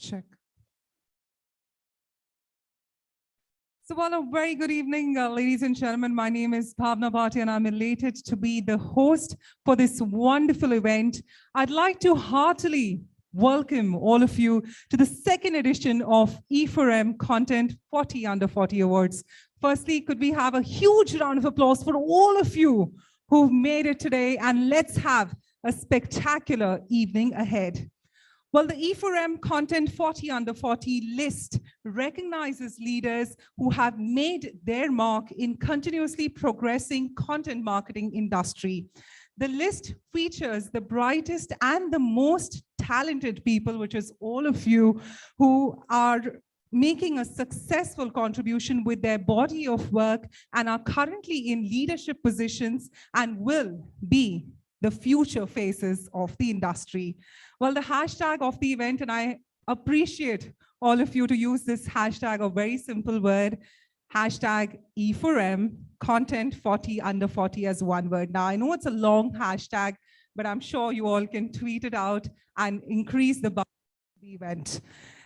Check. So, well, a very good evening, ladies and gentlemen. My name is Bhavna Bhatia, and I'm elated to be the host for this wonderful event. I'd like to heartily welcome all of you to the second edition of E4M Content 40 Under 40 Awards. Firstly, could we have a huge round of applause for all of you who've made it today, and let's have a spectacular evening ahead. Well, the E4M Content 40 Under 40 list recognizes leaders who have made their mark in continuously progressing content marketing industry. The list features the brightest and the most talented people, which is all of you, who are making a successful contribution with their body of work and are currently in leadership positions and will be the future faces of the industry. Well, the hashtag of the event, and I appreciate all of you to use this hashtag, a very simple word, hashtag E4M Content 40 Under 40 as one word. Now, I know it's a long hashtag, but I'm sure you all can tweet it out and increase the buzz of the event.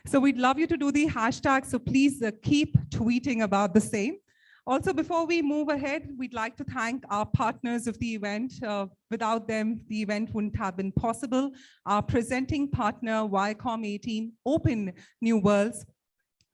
So we'd love you to do the hashtag, so please keep tweeting about the same. Also, before we move ahead, we'd like to thank our partners of the event. Without them, the event wouldn't have been possible. Our presenting partner, e4m, Open New Worlds.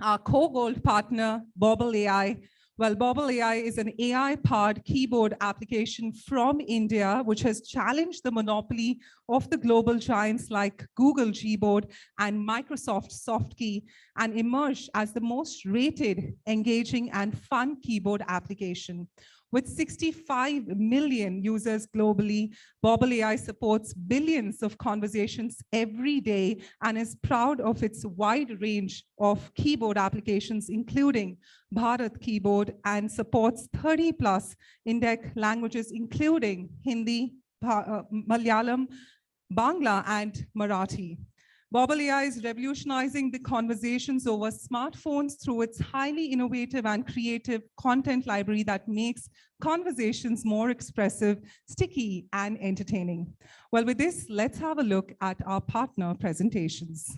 Our co-gold partner, Bobble AI. Well, Bobble AI is an AI-powered keyboard application from India, which has challenged the monopoly of the global giants like Google Gboard and Microsoft SoftKey, and emerged as the most rated, engaging, and fun keyboard application. With 65 million users globally, Bobble AI supports billions of conversations every day and is proud of its wide range of keyboard applications, including Bharat Keyboard, and supports 30+ Indic languages, including Hindi, Malayalam, Bangla, and Marathi. Bobble AI is revolutionizing the conversations over smartphones through its highly innovative and creative content library that makes conversations more expressive, sticky, and entertaining. Well, with this, let's have a look at our partner presentations.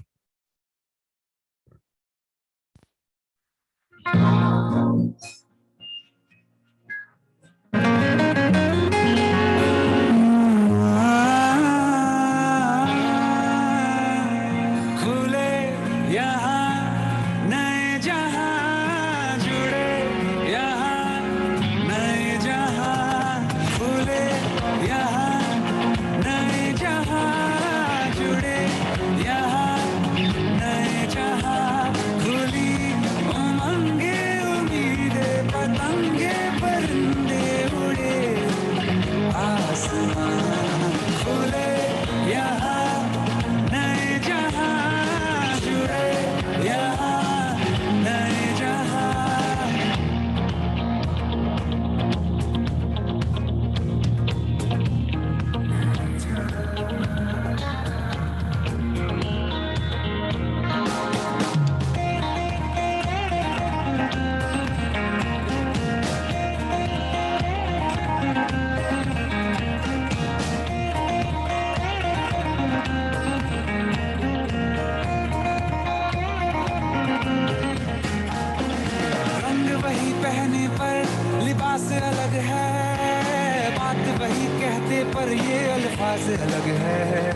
पर ये अल्फाज अलग है,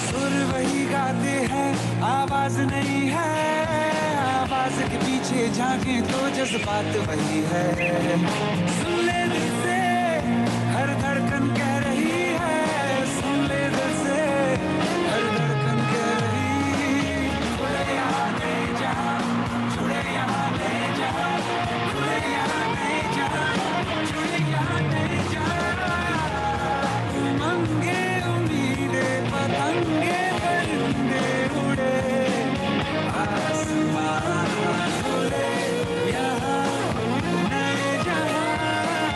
सुर वही गाते हैं, आवाज नहीं है, आवाज के पीछे झांके तो जज्बात वही है। सुन ले दिल से हर धड़कन कह रही है, सुन ले दिल से हर धड़कन कह रही, जुड़े यहाँ नहीं जहाँ, जुड़े यहाँ नहीं जहाँ, जुड़े यहाँ नहीं जहाँ, जुड़े यहाँ नहीं जहाँ। उमंगे उम्मीदे पतंगे परिंदे उड़े, आसमान खुले यहाँ नए जहाँ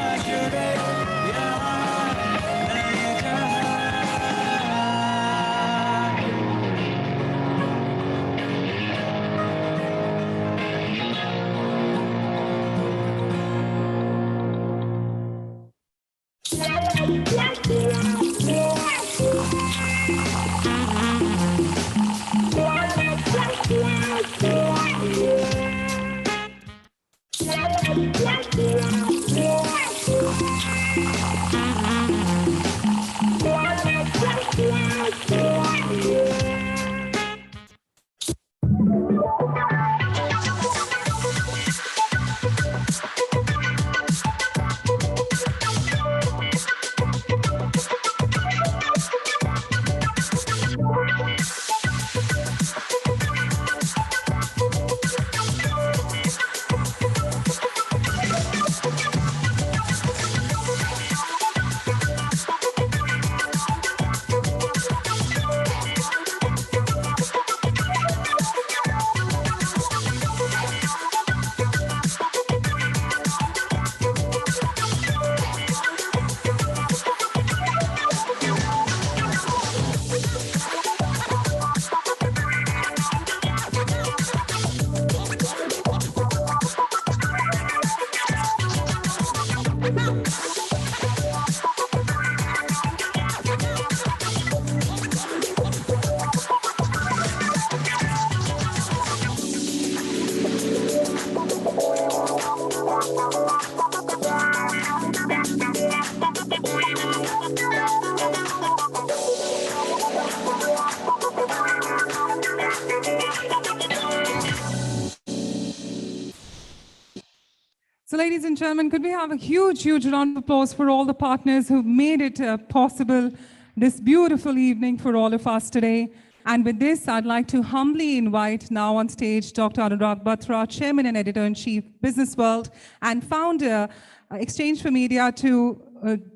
So ladies and gentlemen, could we have a huge, huge round of applause for all the partners who've made it possible this beautiful evening for all of us today. And with this, I'd like to humbly invite now on stage Dr. Anurag Batra, Chairman and Editor-in-Chief, Business World, and founder, Exchange for Media, to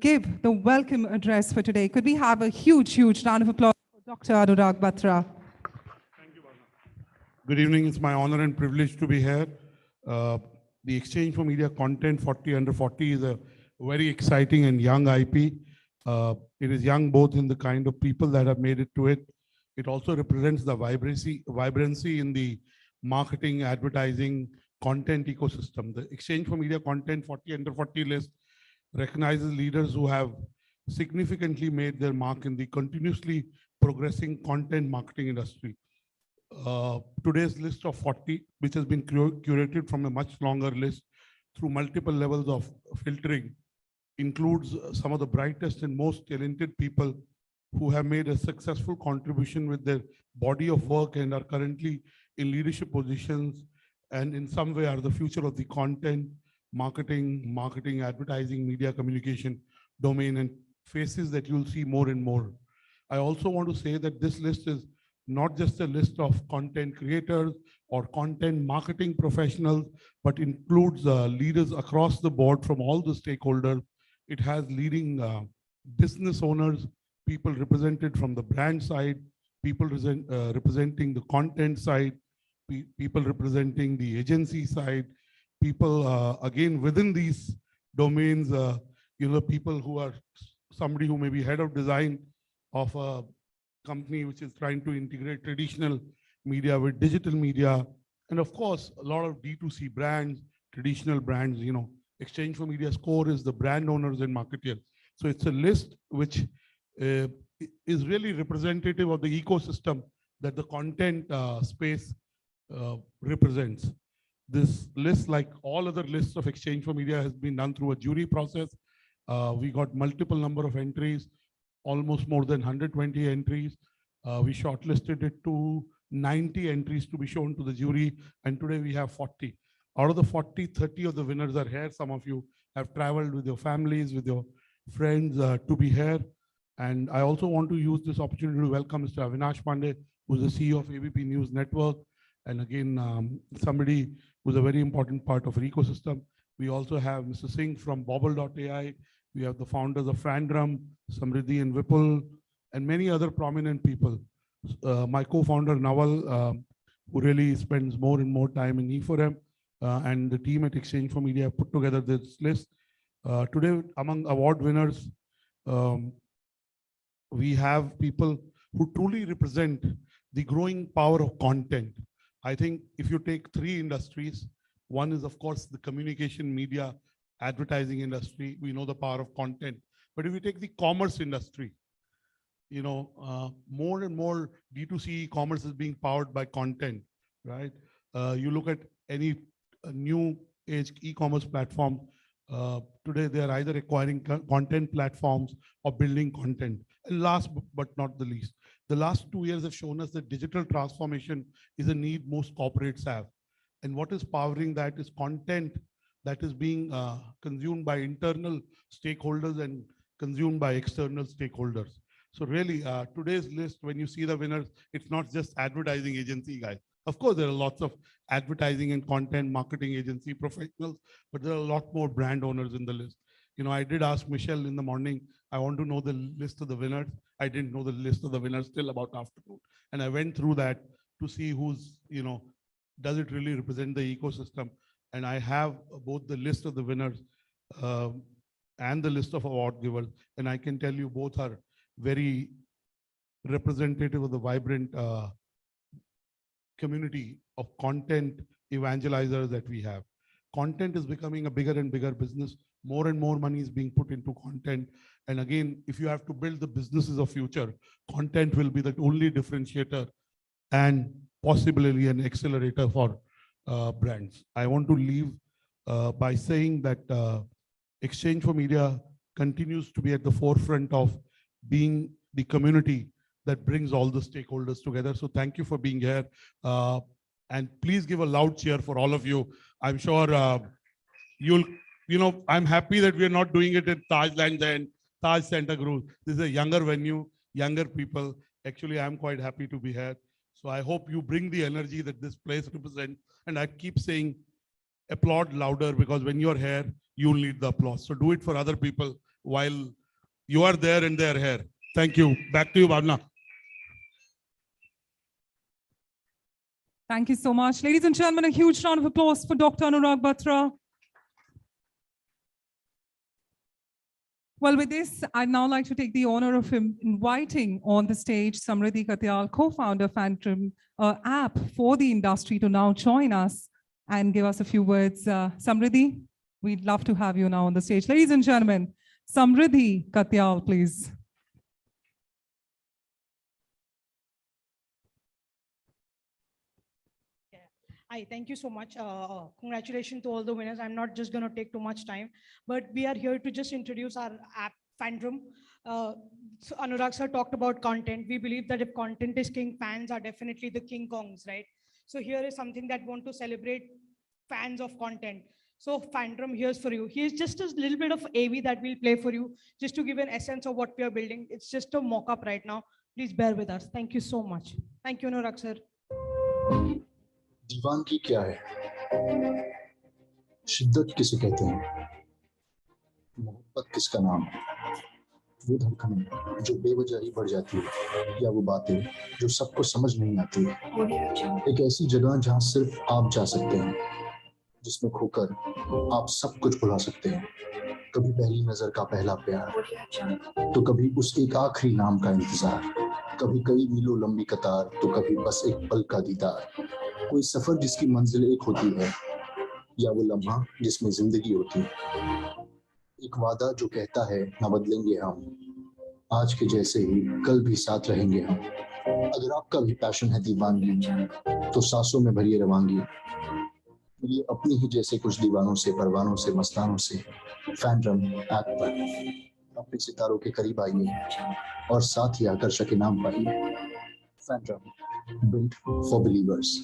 give the welcome address for today. Could we have a huge, huge round of applause for Dr. Anurag Batra? Thank you, Bhavna. Good evening. It's my honor and privilege to be here. The Exchange for Media Content 40 Under 40 is a very exciting and young IP. It is young both in the kind of people that have made it to it. It also represents the vibrancy in the marketing, advertising, content ecosystem. The Exchange for Media Content 40 Under 40 list recognizes leaders who have significantly made their mark in the continuously progressing content marketing industry. Today's list of 40, which has been curated from a much longer list through multiple levels of filtering, includes some of the brightest and most talented people who have made a successful contribution with their body of work and are currently in leadership positions and in some way are the future of the content, marketing, advertising, media communication domain, and faces that you'll see more and more. I also want to say that this list is not just a list of content creators or content marketing professionals, but includes leaders across the board from all the stakeholders. It has leading business owners, people represented from the brand side, people representing the content side, people representing the agency side, people again within these domains, people who are somebody who may be head of design of a company which is trying to integrate traditional media with digital media, and of course a lot of D2C brands, traditional brands. Exchange for Media's core is the brand owners and marketers. So it's a list which is really representative of the ecosystem that the content space represents. This list, like all other lists of Exchange for Media, has been done through a jury process. We got multiple number of entries, almost more than 120 entries. We shortlisted it to 90 entries to be shown to the jury, and today we have 40. Out of the 40, 30 of the winners are here. Some of you have traveled with your families, with your friends to be here. And I also want to use this opportunity to welcome Mr. Avinash Pandey, who's the CEO of ABP News Network. And again, somebody who's a very important part of our ecosystem. We also have Mr. Singh from Bobble.ai. We have the founders of Frandrum, Samriddhi and Vipul, and many other prominent people. My co-founder Nawal, who really spends more and more time in e4m, and the team at Exchange for Media put together this list. Today, among award winners, we have people who truly represent the growing power of content. I think if you take three industries, one is of course the communication media advertising industry. We know the power of content. But if you take the commerce industry, more and more D2C e-commerce is being powered by content, right? You look at any new age e-commerce platform, today they are either acquiring content platforms or building content. And last but not the least, the last 2 years have shown us that digital transformation is a need most corporates have. And what is powering that is content that is being consumed by internal stakeholders and consumed by external stakeholders. So really, today's list, when you see the winners, it's not just advertising agency guys. Of course, there are lots of advertising and content marketing agency professionals, but there are a lot more brand owners in the list. I did ask Michelle in the morning, I want to know the list of the winners. I didn't know the list of the winners till about afternoon. And I went through that to see who's, does it really represent the ecosystem? And I have both the list of the winners and the list of award givers. And I can tell you both are very representative of the vibrant community of content evangelizers that we have. Content is becoming a bigger and bigger business. More and more money is being put into content. And again, if you have to build the businesses of future, content will be the only differentiator and possibly an accelerator for brands. I want to leave by saying that Exchange for Media continues to be at the forefront of being the community that brings all the stakeholders together. So thank you for being here. And please give a loud cheer for all of you. I'm sure I'm happy that we are not doing it at Taj Lands and Taj Santa Cruz. This is a younger venue, younger people. Actually, I'm quite happy to be here. So I hope you bring the energy that this place represents. And I keep saying, applaud louder, because when you're here, you'll need the applause. So do it for other people while you are there and they're here. Thank you. Back to you, Bhavna. Thank you so much. Ladies and gentlemen, a huge round of applause for Dr. Anurag Batra. Well, with this, I'd now like to take the honor of inviting on the stage Samriddhi Katyal, co-founder of Phantom app for the industry, to now join us and give us a few words. Samriddhi, we'd love to have you now on the stage. Ladies and gentlemen, Samriddhi Katyal, please. Hi, thank you so much. Congratulations to all the winners. I'm not just going to take too much time, but we are here to just introduce our app, Fandom. So Anurag sir talked about content. We believe that if content is king, fans are definitely the King Kongs, right? So here is something that want to celebrate fans of content. So Fandom, here's for you. Here's just a little bit of AV that we'll play for you, just to give an essence of what we are building. It's just a mock-up right now. Please bear with us. Thank you so much. Thank you, Anurag sir. दीवानगी क्या है? शिद्दत किसे कहते हैं? मोहब्बत किसका नाम है? वो धड़कनें जो बेवजह ही बढ़ जाती है, या वो बातें जो सबको समझ नहीं आती है? एक ऐसी जगह जहां सिर्फ आप जा सकते हैं, जिसमें खोकर आप सब कुछ भुला सकते हैं। कभी पहली नजर का पहला प्यार, तो कभी उस एक आखिरी नाम का इंतजार, कभी कई मीलों लंबी कतार, तो कभी बस एक पल का दीदार। कोई सफर जिसकी मंजिल एक होती है, या वो लम्हा जिसमें जिंदगी होती है। एक वादा जो कहता है ना बदलेंगे हम, आज के जैसे ही कल भी साथ रहेंगे हम। अगर आपका भी पैशन है दीवानगी, तो सांसों में भरिए रवानगी। ये अपनी ही जैसे कुछ दीवानों से, परवानों से, मस्तानों से फैंडम ऐप पर अपने सितारों के करीब आइए और साथ ही आकर्षक इनाम पाइए। Fandom, built for believers.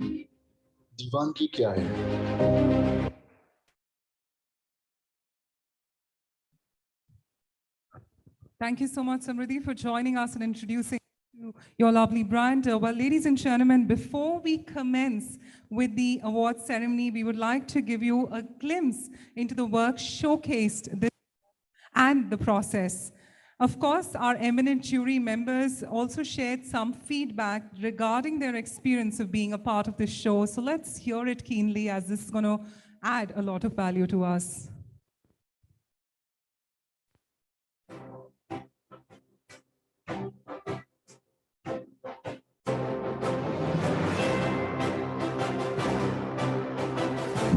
दीवानगी क्या है? Thank you so much, Samriddhi, for joining us and introducing your lovely brand. Well, ladies and gentlemen, before we commence with the award ceremony, we would like to give you a glimpse into the work showcased this and the process. Of course, our eminent jury members also shared some feedback regarding their experience of being a part of this show. So let's hear it keenly, as this is going to add a lot of value to us.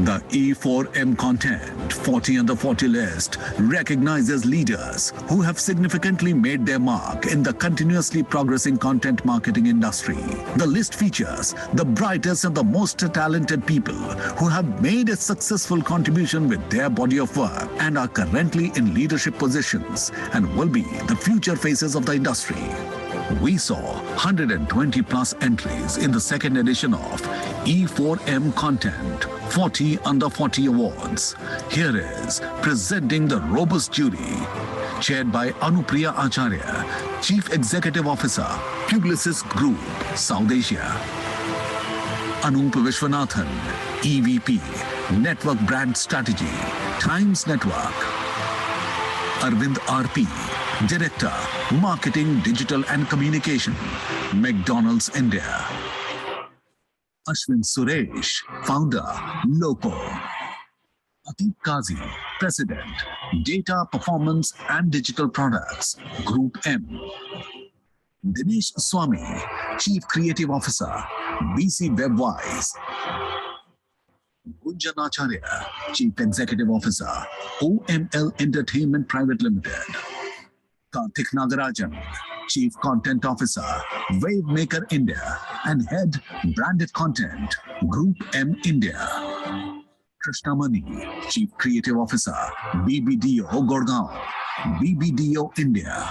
The E4m Content 40 under 40 list recognizes leaders who have significantly made their mark in the continuously progressing content marketing industry. The list features the brightest and the most talented people who have made a successful contribution with their body of work and are currently in leadership positions and will be the future faces of the industry. We saw 120 plus entries in the second edition of E4m Content 40 under 40 awards. Here is presenting the robust jury, chaired by Anupriya Acharya, Chief Executive Officer, Publicis Group, South Asia. Anup Vishwanathan, EVP, Network Brand Strategy, Times Network. Arvind RP, Director, Marketing, Digital and Communication, McDonald's India. Ashwin Suresh, Founder, Loco. Atik Kazi, President, Data, Performance and Digital Products, Group M. Dinesh Swami, Chief Creative Officer, BC Webwise. Gunjan Acharya, Chief Executive Officer, OML Entertainment Private Limited. Karthik Nagarajan, Chief Content Officer, Wavemaker India and Head Branded Content, Group M India. Krishnamani, Chief Creative Officer, BBDO Gurgaon, BBDO India.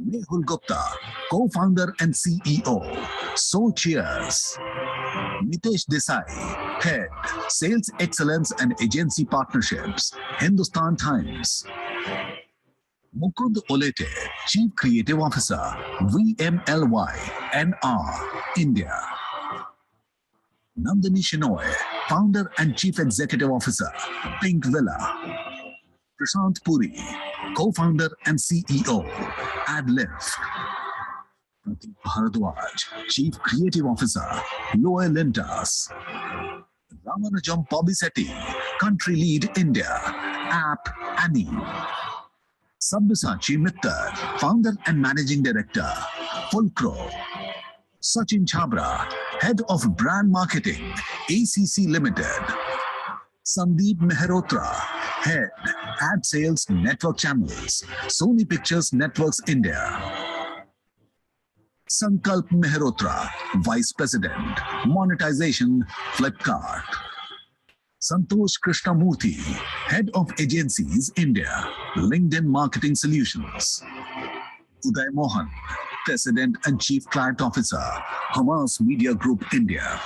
Mehul Gupta, Co-Founder and CEO, So Cheers. Nitesh Desai, Head, Sales Excellence and Agency Partnerships, Hindustan Times. Mukund Olete, Chief Creative Officer, VMLY, NR, India. Nandini Shenoy, Founder and Chief Executive Officer, Pink Villa. Prashant Puri, Co-Founder and CEO, AdLift. Pratik Bharadwaj, Chief Creative Officer, Loe Lintas. Ramanujam Pobisetti, Country Lead India, App Annie. Sabyasachi Mittal, Founder and Managing Director, Fulcro. Sachin Chabra, Head of Brand Marketing, ACC Limited. Sandeep Mehrotra, Head, Ad Sales Network Channels, Sony Pictures Networks India. Sankalp Mehrotra, Vice President, Monetization, Flipkart. Santosh Krishnamurthy, Head of Agencies India, LinkedIn Marketing Solutions. Uday Mohan, President and Chief Client Officer, Hamas Media Group India.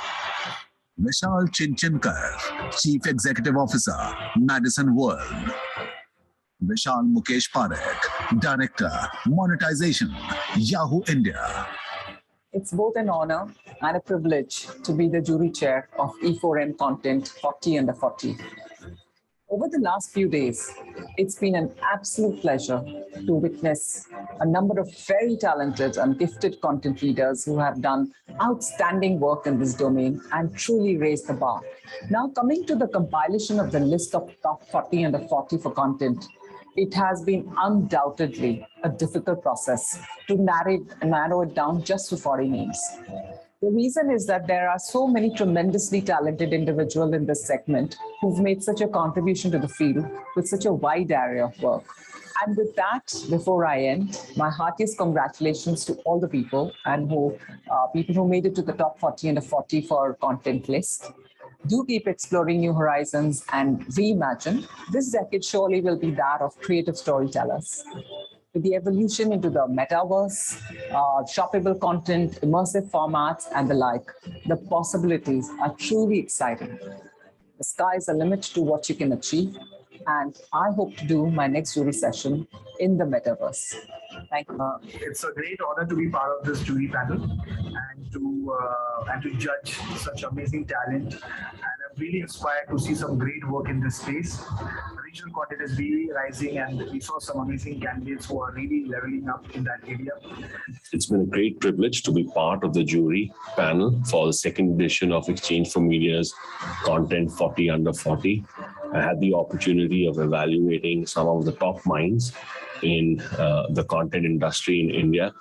Vishal Chinchinkar, Chief Executive Officer, Madison World. Vishal Mukesh Parekh, Director, Monetization, Yahoo India. It's both an honor and a privilege to be the jury chair of E4M Content 40 Under 40. Over the last few days, it's been an absolute pleasure to witness a number of very talented and gifted content leaders who have done outstanding work in this domain and truly raised the bar. Now, coming to the compilation of the list of top 40 under 40 for content, it has been undoubtedly a difficult process to narrow it down just to 40 names. The reason is that there are so many tremendously talented individuals in this segment who've made such a contribution to the field with such a wide area of work. And with that, before I end, my heartiest congratulations to all the people and people who made it to the top 40 under 40 for content list. Do keep exploring new horizons and reimagine. This decade surely will be that of creative storytellers. With the evolution into the metaverse, shoppable content, immersive formats, and the like, the possibilities are truly exciting. The sky is the limit to what you can achieve, and I hope to do my next jury session in the metaverse. Thank you. It's a great honor to be part of this jury panel and to judge such amazing talent. And I'm really inspired to see some great work in this space. Regional content is really rising, and we saw some amazing candidates who are really leveling up in that area. It's been a great privilege to be part of the jury panel for the second edition of Exchange for Media's Content 40 Under 40. I had the opportunity of evaluating some of the top minds in the content industry in India.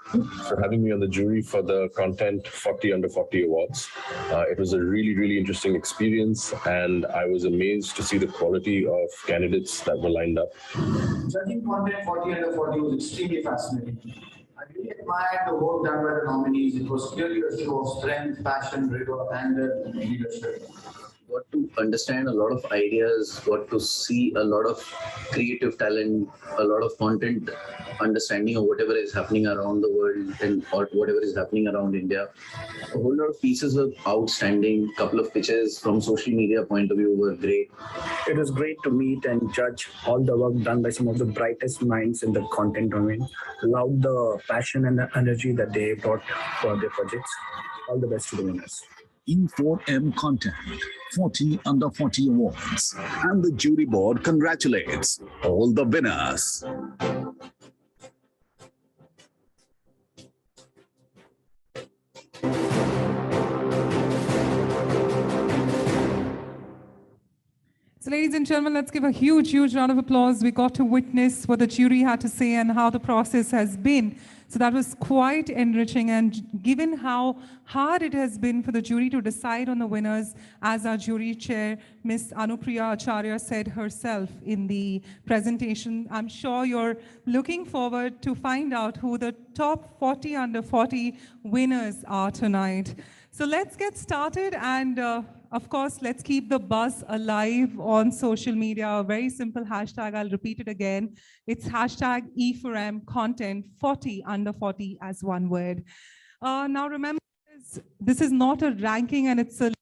For having me on the jury for the Content 40 Under 40 Awards. It was a really, really interesting experience, and I was amazed to see the quality of candidates that were lined up. Judging Content 40 Under 40 was extremely fascinating. I really admired the work done by the nominees. It was clearly a show of strength, passion, rigor, and leadership. Got to understand a lot of ideas, got to see a lot of creative talent, a lot of content understanding of whatever is happening around the world and or whatever is happening around India. A whole lot of pieces were outstanding. Couple of pitches from social media point of view were great. It was great to meet and judge all the work done by some of the brightest minds in the content domain. Loved the passion and the energy that they brought for their projects. All the best to the winners. E4M Content 40 Under 40 Awards, and the jury board congratulates all the winners. So ladies and gentlemen, let's give a huge, huge round of applause. We got to witness what the jury had to say and how the process has been. So that was quite enriching, and given how hard it has been for the jury to decide on the winners, as our jury chair, Ms. Anupriya Acharya, said herself in the presentation, I'm sure you're looking forward to find out who the top 40 under 40 winners are tonight. So let's get started, and of course, let's keep the buzz alive on social media. A very simple hashtag, I'll repeat it again. It's hashtag E4M Content 40 Under 40 as one word. Now remember, this is not a ranking and it's a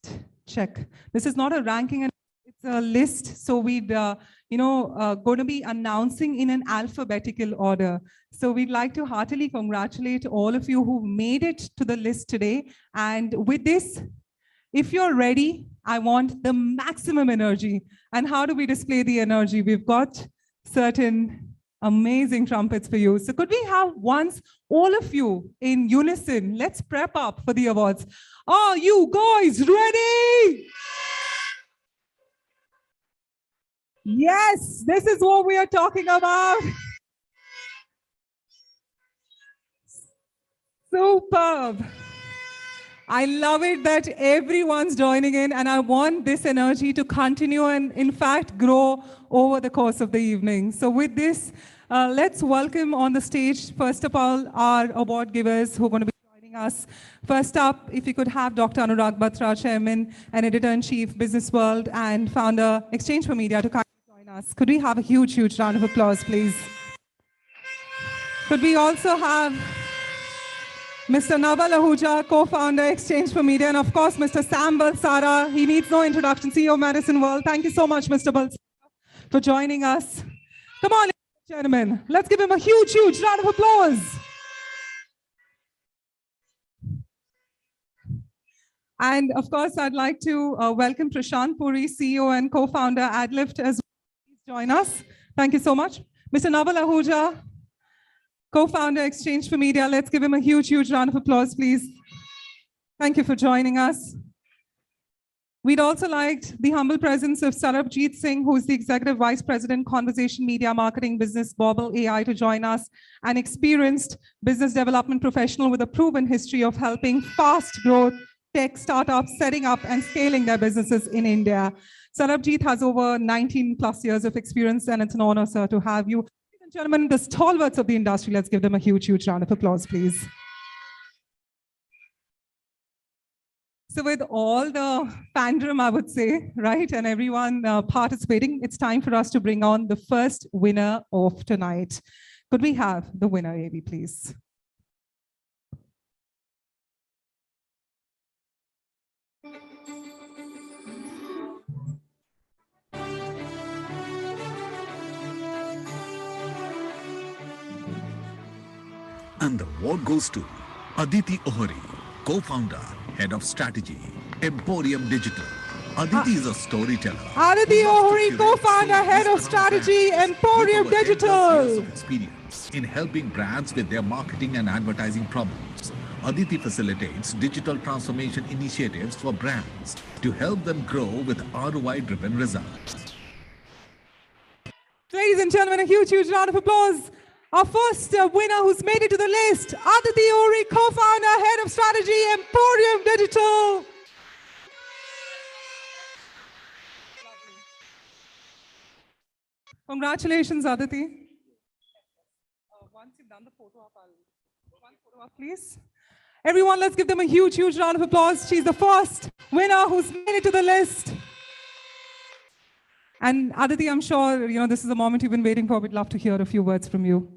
list. check. This is not a ranking, and it's a list. So we'd, going to be announcing in an alphabetical order. So we'd like to heartily congratulate all of you who made it to the list today. And with this, if you're ready, I want the maximum energy. And how do we display the energy? We've got certain amazing trumpets for you. So could we have once all of you in unison? Let's prep up for the awards. Are you guys ready? Yes, this is what we are talking about. Superb. I love it that everyone's joining in, and I want this energy to continue and, in fact, grow over the course of the evening. So with this, let's welcome on the stage, first of all, our award givers who are going to be joining us. First up, if you could have Dr. Anurag Batra, Chairman and Editor-in-Chief, Business World, and Founder, Exchange for Media, to kindly join us. Could we have a huge, huge round of applause, please? Could we also have Mr. Naval Ahuja, co-founder, Exchange for Media, and of course, Mr. Sam Balsara. He needs no introduction, CEO of Madison World. Thank you so much, Mr. Balsara, for joining us. Come on, ladies and gentlemen, let's give him a huge, huge round of applause. And of course, I'd like to welcome Prashant Puri, CEO and co-founder, Adlift, as well. Please join us. Thank you so much. Mr. Naval Ahuja, co-founder, Exchange for Media. Let's give him a huge, huge round of applause, please. Thank you for joining us. We'd also like the humble presence of Sarabjit Singh, who's the Executive Vice President, Conversation Media Marketing Business, Bobble AI, to join us, an experienced business development professional with a proven history of helping fast growth tech startups setting up and scaling their businesses in India. Sarabjit has over 19 plus years of experience, and it's an honor, sir, to have you. Gentlemen, the stalwarts of the industry, let's give them a huge, huge round of applause, please. So with all the fandom, I would say, right, and everyone participating, it's time for us to bring on the first winner of tonight. Could we have the winner, AV, please? And the award goes to Aditi Ohri, co-founder, head of strategy, e4m Digital. Aditi is a storyteller. Aditi Ohri, co-founder, head of strategy, e4m Digital. Experience in helping brands with their marketing and advertising problems. Aditi facilitates digital transformation initiatives for brands to help them grow with ROI-driven results. Ladies and gentlemen, a huge, huge round of applause. Our first winner who's made it to the list, Aditi Ohri, co-founder, head of strategy, e4m Digital. Congratulations, Aditi. Once you've done the photo op, one photo op, please. Everyone, let's give them a huge, huge round of applause. She's the first winner who's made it to the list. And Aditi, I'm sure this is the moment you've been waiting for. We'd love to hear a few words from you.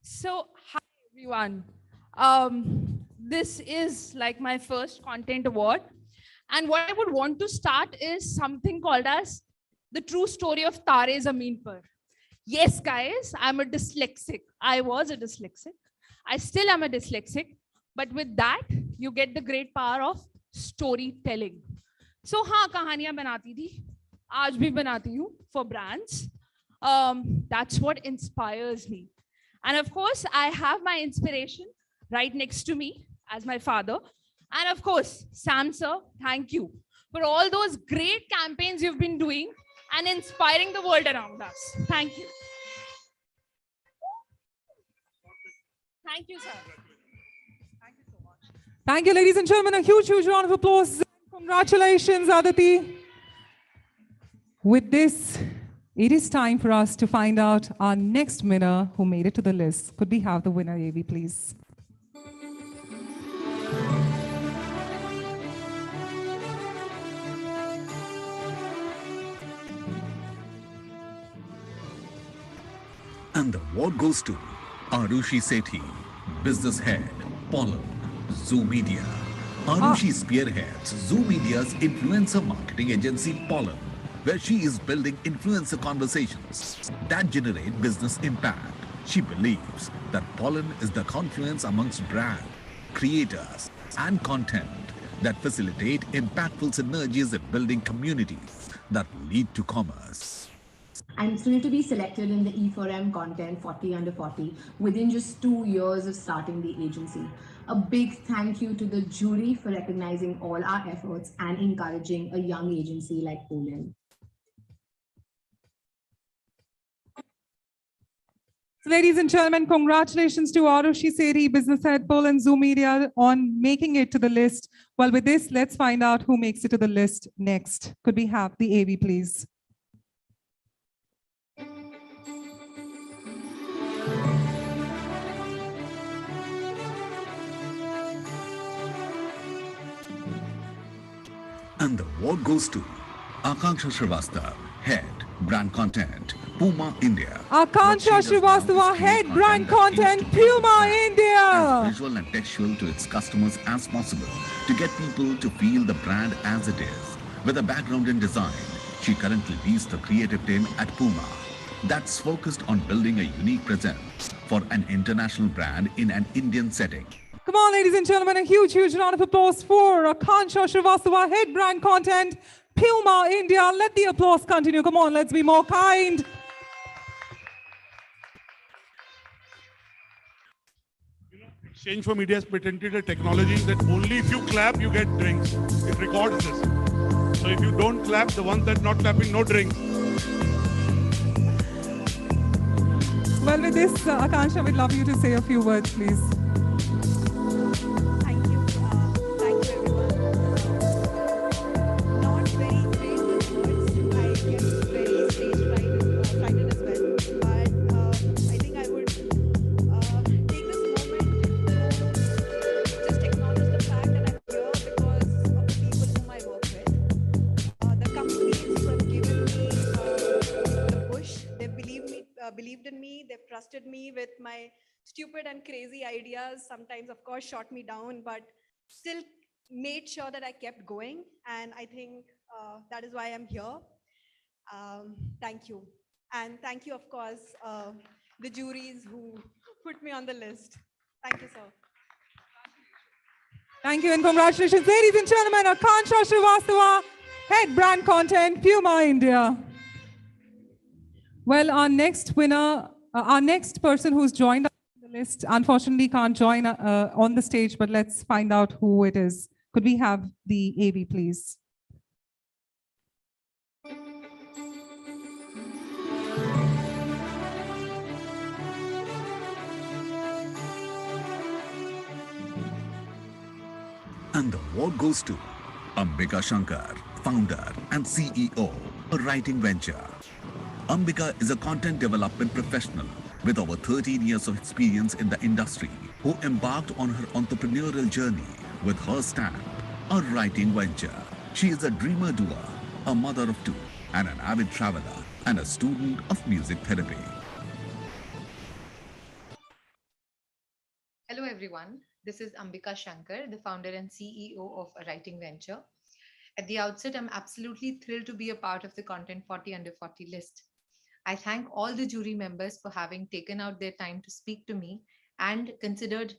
So, hi everyone. This is like my first content award. And what I would want to start is something called as the true story of Tare Zameen Par. Yes, guys, I'm a dyslexic. I was a dyslexic. I still am a dyslexic. But with that, you get the great power of storytelling. So, हाँ, कहानियाँ बनाती थी. आज भी बनाती हूँ for brands. That's what inspires me. And of course, I have my inspiration right next to me as my father. And of course, Sam sir, thank you for all those great campaigns you've been doing and inspiring the world around us. Thank you. Thank you, sir. Thank you so much. Thank you, ladies and gentlemen. A huge, huge round of applause. Congratulations, Aditi. With this, it is time for us to find out our next winner who made it to the list. Could we have the winner, AV, please? And the award goes to Arushi Sethi, business head, Pollen, Zoo Media. Arushi spearheads Zoom Media's influencer marketing agency Pollen, where she is building influencer conversations that generate business impact. She believes that Pollen is the confluence amongst brands, creators, and content that facilitate impactful synergies in building communities that lead to commerce. I'm thrilled to be selected in the e4m content 40 under 40 within just 2 years of starting the agency. A big thank you to the jury for recognizing all our efforts and encouraging a young agency like Poland. Ladies and gentlemen, congratulations to Arushi Sethi, Business Head, Poland Zoom Media, on making it to the list. Well, with this, let's find out who makes it to the list next. Could we have the AV, please? And the award goes to Akanksha Srivastava, Head, Brand Content, Puma India. Akanksha Srivastava, Head, Brand Content, Puma India. As visual and textual to its customers as possible to get people to feel the brand as it is. With a background in design, she currently leads the creative team at Puma that's focused on building a unique presence for an international brand in an Indian setting. Come on, ladies and gentlemen, a huge, huge round of applause for Akanksha Srivastava, Head Brand Content, Puma India. Let the applause continue. Come on, let's be more kind. Exchange for Media has patented a technology that only if you clap, you get drinks. It records this. So if you don't clap, the ones that are not clapping, no drinks. Well, with this, Akanksha, we'd love you to say a few words, please. Believed in me, they've trusted me with my stupid and crazy ideas, sometimes of course shot me down, but still made sure that I kept going, and I think that is why I'm here. Thank you. And thank you, of course, the juries who put me on the list. Thank you, sir. Thank you and congratulations. Ladies and gentlemen, Akanksha Srivastava, Head Brand Content, Puma India. Well, our next winner, our next person who's joined on the list, unfortunately can't join on the stage, but let's find out who it is. Could we have the AV, please? And the award goes to Ambika Shankar, founder and CEO, a writing venture. Ambika is a content development professional with over 13 years of experience in the industry who embarked on her entrepreneurial journey with her stamp, a writing venture. She is a dreamer doer, a mother of two, and an avid traveler, and a student of music therapy. Hello everyone, this is Ambika Shankar, the founder and CEO of a writing venture. At the outset, I'm absolutely thrilled to be a part of the Content 40 Under 40 list. I thank all the jury members for having taken out their time to speak to me and considered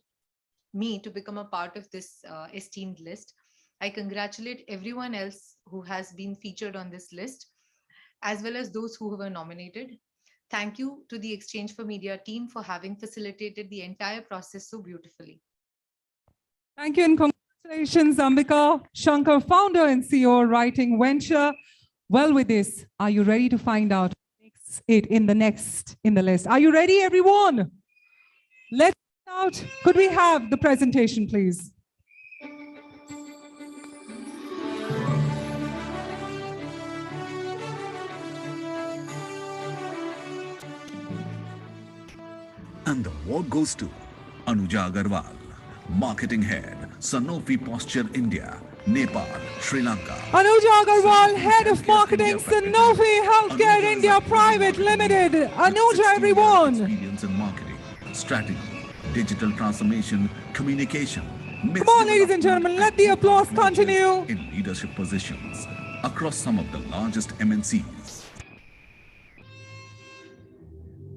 me to become a part of this esteemed list. I congratulate everyone else who has been featured on this list, as well as those who were nominated. Thank you to the Exchange for Media team for having facilitated the entire process so beautifully. Thank you and congratulations, Ambika Shankar, founder and CEO, Writing Venture. Well, with this, are you ready to find out it in the next in the list? Are you ready, everyone? Let's find out. Could we have the presentation, please? And the award goes to Anuja Agarwal, Marketing Head, Sanofi Posture India, Nepal, Sri Lanka. Anuja Agarwal, Head of Marketing, Sanofi Healthcare India Private Limited. Anuja, everyone. Experience in marketing, strategy, digital transformation, communication, Come on, ladies and gentlemen, let the applause continue. In leadership positions across some of the largest MNCs.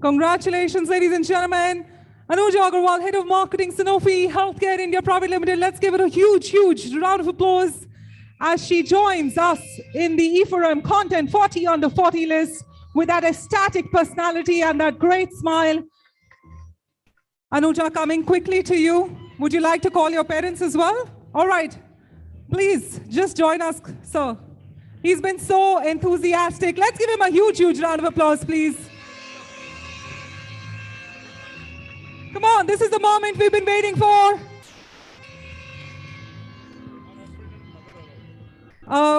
Congratulations, ladies and gentlemen. Anuja Agarwal, Head of Marketing, Sanofi Healthcare India Private Limited. Let's give it a huge, huge round of applause as she joins us in the e4m Content 40 Under 40 list with that ecstatic personality and that great smile. Anuja, coming quickly to you. Would you like to call your parents as well? All right. Please, just join us, sir. He's been so enthusiastic. Let's give him a huge, huge round of applause, please. Come on, this is the moment we've been waiting for.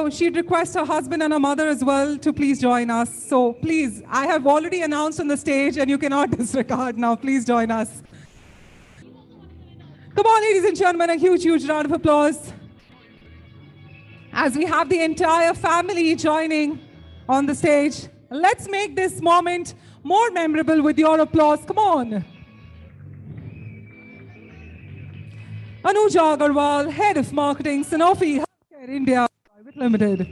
She'd request her husband and her mother as well to please join us. So please, I have already announced on the stage and you cannot disregard now. Please join us. Come on, ladies and gentlemen, a huge, huge round of applause. As we have the entire family joining on the stage, let's make this moment more memorable with your applause. Come on. Anuja Agarwal, Head of Marketing, Sanofi Healthcare India Private Limited.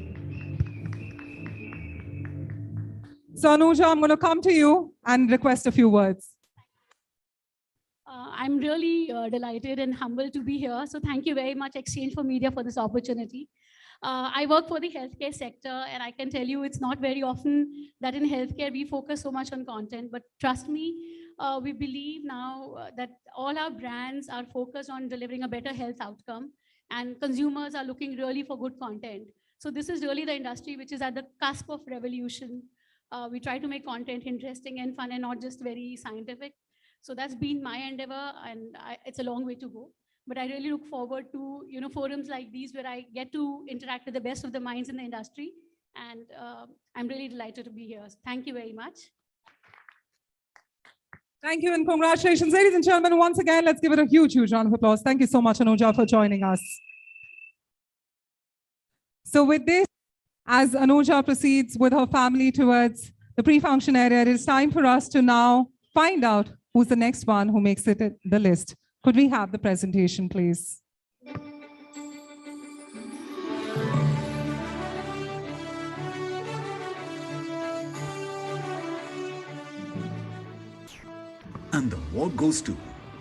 So Anuja, I'm going to come to you and request a few words. I'm really delighted and humbled to be here. So thank you very much, Exchange for Media, for this opportunity. I work for the healthcare sector, and I can tell you it's not very often that in healthcare we focus so much on content, but trust me, we believe now that all our brands are focused on delivering a better health outcome, and consumers are looking really for good content. So this is really the industry which is at the cusp of revolution. We try to make content interesting and fun and not just very scientific. So that's been my endeavor, and it's a long way to go. But I really look forward to forums like these where I get to interact with the best of the minds in the industry. And I'm really delighted to be here. So thank you very much. Thank you and congratulations. Ladies and gentlemen, once again, let's give it a huge, huge round of applause. Thank you so much, Anuja, for joining us. So with this, as Anuja proceeds with her family towards the pre-function area, it is time for us to now find out who's the next one who makes it the list. Could we have the presentation, please? And the award goes to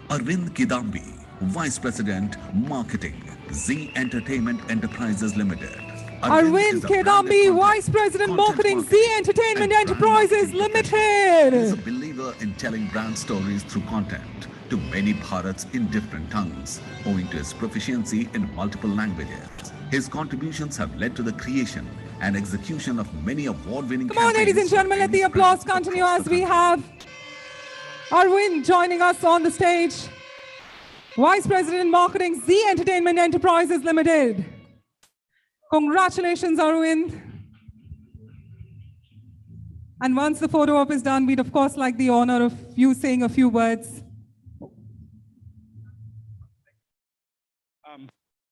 Arvind Kidambi, Vice President, Marketing, Z Entertainment Enterprises Limited. Arvind Kidambi, Vice President, Marketing, Z Entertainment Enterprises Limited. He is a believer in telling brand stories through content to many Bharats in different tongues, owing to his proficiency in multiple languages. His contributions have led to the creation and execution of many award-winning campaigns. Come on, ladies and gentlemen, let the applause continue as we have Arvind joining us on the stage. Vice President, Marketing, Z Entertainment Enterprises Limited. Congratulations, Arvind. And once the photo op is done, we'd of course like the honor of you saying a few words.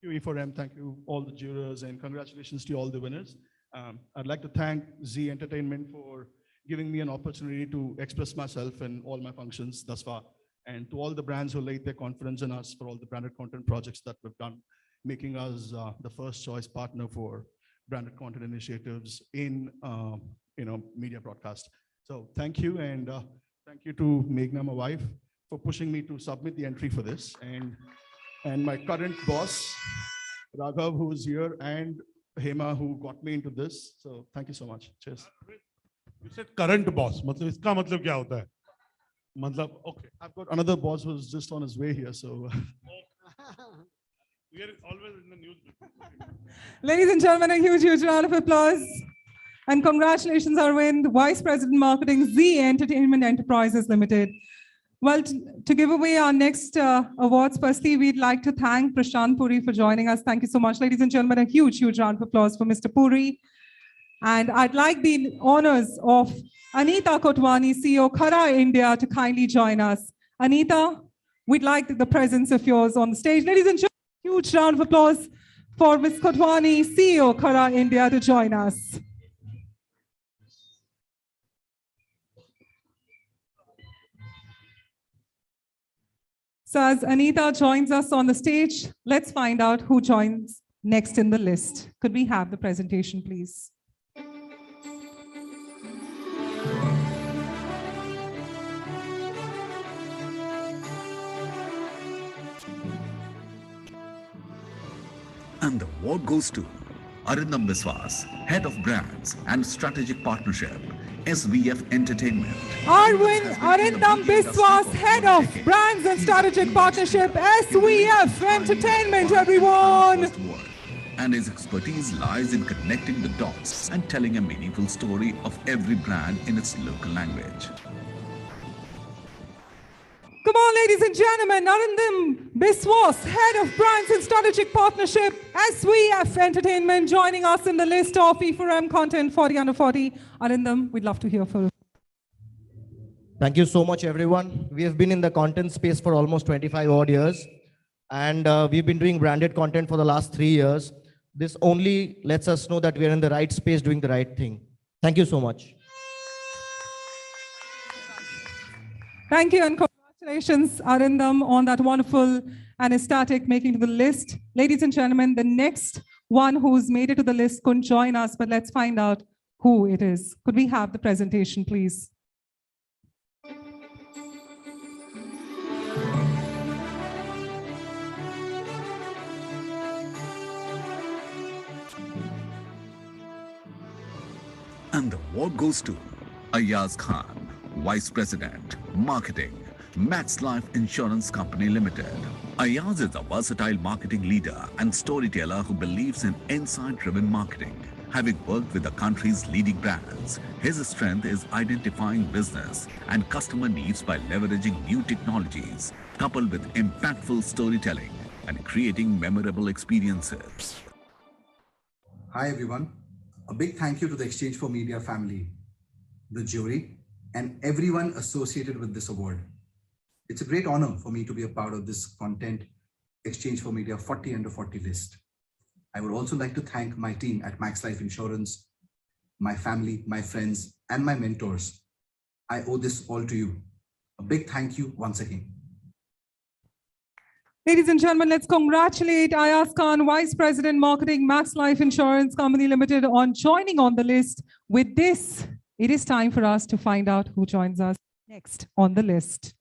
Thank you, E4M. Thank you, all the jurors, and congratulations to all the winners. I'd like to thank Z Entertainment for giving me an opportunity to express myself in all my functions thus far, and to all the brands who laid their confidence in us for all the branded content projects that we've done, making us the first choice partner for branded content initiatives in media broadcast. So thank you, and thank you to Meghna, my wife, for pushing me to submit the entry for this, and my current boss, Raghav, who is here, and Hema, who got me into this. So thank you so much. Cheers. You said current boss. मतलब इसका मतलब क्या होता है? मतलब okay. I've got another boss who's just on his way here. So we are always in the news. Ladies and gentlemen, a huge, huge round of applause. And congratulations, Arvind, Vice President Marketing, Z Entertainment Enterprises Limited. Well, to give away our next awards, firstly, we'd like to thank Prashant Puri for joining us. Thank you so much, ladies and gentlemen. A huge, huge round of applause for Mr. Puri. And I'd like the honors of Anita Kotwani, CEO, Khara India, to kindly join us. Anita, we'd like the presence of yours on the stage. Ladies and gentlemen, huge round of applause for Ms. Kotwani, CEO, Khara India, to join us. So as Anita joins us on the stage, let's find out who joins next in the list. Could we have the presentation, please? And the award goes to Arindam Biswas, Head of Brands and Strategic Partnership, SVF Entertainment. Arindam Biswas, Head of Brands and Strategic Partnership, SVF Entertainment, everyone. And his expertise lies in connecting the dots and telling a meaningful story of every brand in its local language. Come on, ladies and gentlemen, Arindam Biswas, Head of Brands and Strategic Partnership, SVF Entertainment, joining us in the list of E4M Content 40 under 40. Arindam, we'd love to hear from you. Thank you so much, everyone. We have been in the content space for almost 25 odd years, and we've been doing branded content for the last 3 years. This only lets us know that we are in the right space doing the right thing. Thank you so much. Thank you, and congratulations, Arindam, on that wonderful and ecstatic making to the list. Ladies and gentlemen, the next one who's made it to the list couldn't join us, but let's find out who it is. Could we have the presentation, please? And the award goes to Ayaz Khan, Vice President, Marketing, Max Life Insurance Company Limited. Ayaz is a versatile marketing leader and storyteller who believes in insight-driven marketing. Having worked with the country's leading brands, his strength is identifying business and customer needs by leveraging new technologies, coupled with impactful storytelling and creating memorable experiences. Hi, everyone. A big thank you to the Exchange for Media family, the jury, and everyone associated with this award. It's a great honor for me to be a part of this Content Exchange for Media 40 under 40 list. I would also like to thank my team at Max Life Insurance, my family, my friends, and my mentors. I owe this all to you. A big thank you once again. Ladies and gentlemen, let's congratulate Ayaz Khan, Vice President Marketing, Max Life Insurance Company Limited, on joining on the list. With this, it is time for us to find out who joins us next on the list.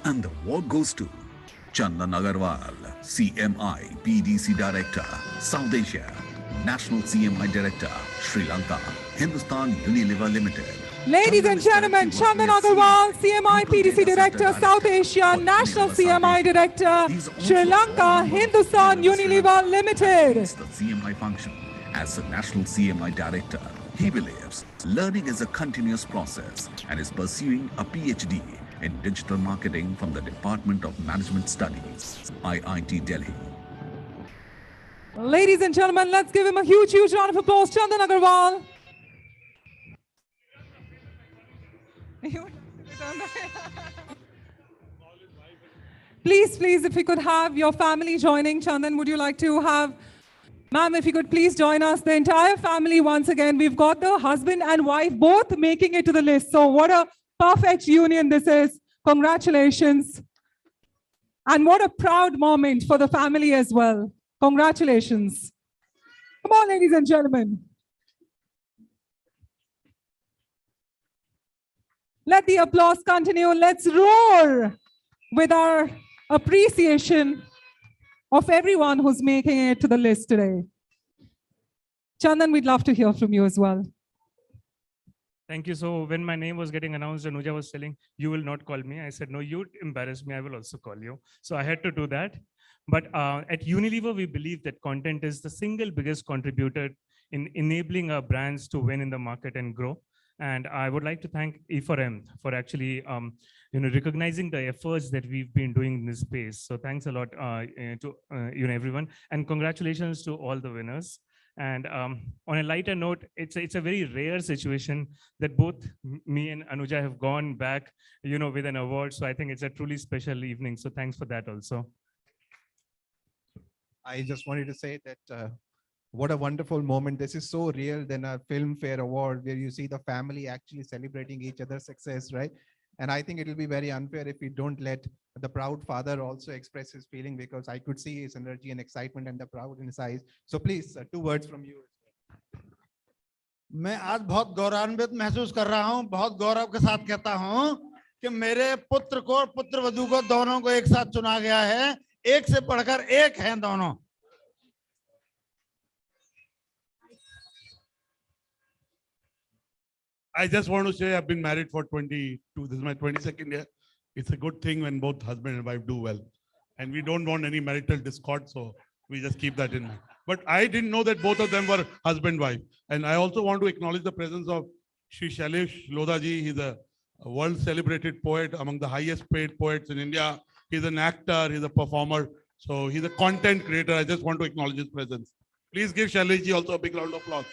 And the award goes to Chandan Agarwal, CMI PDC Director, South Asia, National CMI Director, Sri Lanka, Hindustan Unilever Limited. Ladies and gentlemen, Chandan Agarwal, CMI PDC Director, South Asia, National CMI Director, Sri Lanka, Hindustan Unilever Limited. The CMI function. As a National CMI Director, he believes learning is a continuous process and is pursuing a PhD in digital marketing from the Department of Management Studies, IIT Delhi. Ladies and gentlemen, let's give him a huge, huge round of applause. Chandan Agarwal. Please, if we could have your family joining. Chandan, would you like to have, ma'am, if you could please join us, the entire family once again. We've got the husband and wife both making it to the list. So what a perfect union this is. Congratulations. And what a proud moment for the family as well. Congratulations. Come on, ladies and gentlemen. Let the applause continue. Let's roar with our appreciation of everyone who's making it to the list today. Chandan, we'd love to hear from you as well. Thank you. So when my name was getting announced, Anuja was telling, you will not call me. I said, no, you embarrass me. I will also call you. So I had to do that. But at Unilever, we believe that content is the single biggest contributor in enabling our brands to win in the market and grow. And I would like to thank E4M for actually recognizing the efforts that we've been doing in this space. So thanks a lot to everyone. And congratulations to all the winners. And on a lighter note, it's a very rare situation that both me and Anuja have gone back, with an award. So I think it's a truly special evening. So thanks for that also. I just wanted to say that what a wonderful moment. This is so real than a Filmfare Award where you see the family actually celebrating each other's success, right? And I think it will be very unfair if we don't let the proud father also express his feeling, because I could see his energy and excitement and the proud in his eyes. So please, 2 words from you. मैं आज बहुत गौरवान्वित महसूस कर रहा हूं, बहुत गौरव के साथ कहता हूं कि मेरे पुत्र को और पुत्र वधू को दोनों को एक साथ चुना गया है, एक से बढ़कर एक हैं दोनों। I just want to say I've been married for 22, this is my 22nd year. It's a good thing when both husband and wife do well. And we don't want any marital discord, so we just keep that in mind. But I didn't know that both of them were husband-wife. And I also want to acknowledge the presence of Shri Shailesh Lodhaji. He's a world-celebrated poet, among the highest-paid poets in India. He's an actor, he's a performer. So he's a content creator. I just want to acknowledge his presence. Please give Shaileshji also a big round of applause.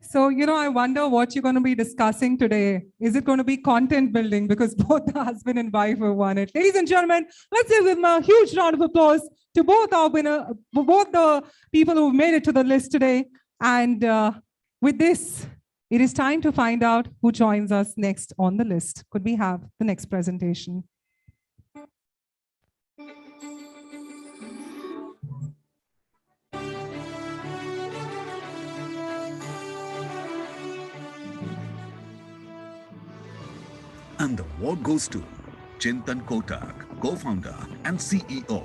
So, I wonder what you're going to be discussing today. Is it going to be content building? Because both the husband and wife have won it. Ladies and gentlemen, let's give them a huge round of applause to both our winner, both the people who made it to the list today. And with this, it is time to find out who joins us next on the list. Could we have the next presentation? And the award goes to Chintan Kotak, co-founder and CEO,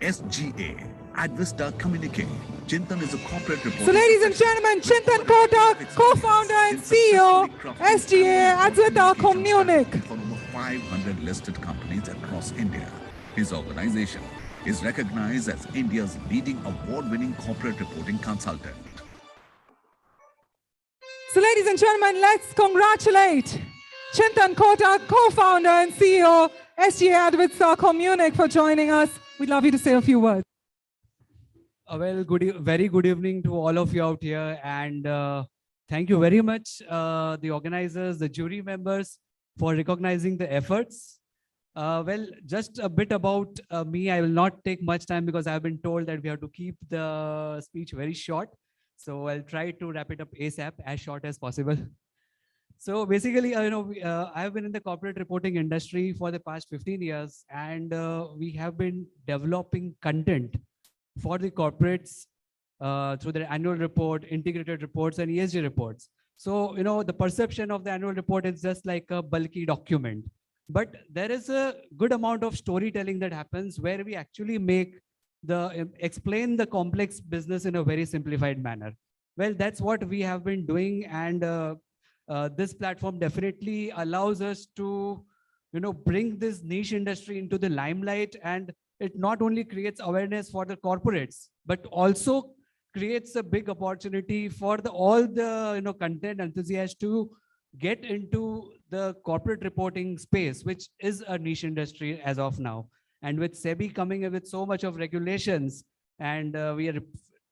SGA, Advista Communique. Chintan is a corporate reporter. So ladies and gentlemen, Chintan Kotak, co-founder and CEO, SGA, Advita Communique. For over 500 listed companies across India. His organization is recognized as India's leading award-winning corporate reporting consultant. So ladies and gentlemen, let's congratulate Chintan Kotak, co-founder and CEO, SGA Advita Communique, for joining us. We'd love you to say a few words. Well, very good evening to all of you out here, and thank you very much, the organizers, the jury members, for recognizing the efforts. Well, just a bit about me. I will not take much time because I've been told that we have to keep the speech very short. So I'll try to wrap it up ASAP, as short as possible. So basically, I've been in the corporate reporting industry for the past 15 years, and we have been developing content for the corporates through their annual report, integrated reports, and ESG reports. So, the perception of the annual report is just like a bulky document. But there is a good amount of storytelling that happens where we actually explain the complex business in a very simplified manner. Well, that's what we have been doing, and this platform definitely allows us to, bring this niche industry into the limelight, and it not only creates awareness for the corporates, but also creates a big opportunity for all the content enthusiasts to get into the corporate reporting space, which is a niche industry as of now. And with SEBI coming in with so much of regulations, and we are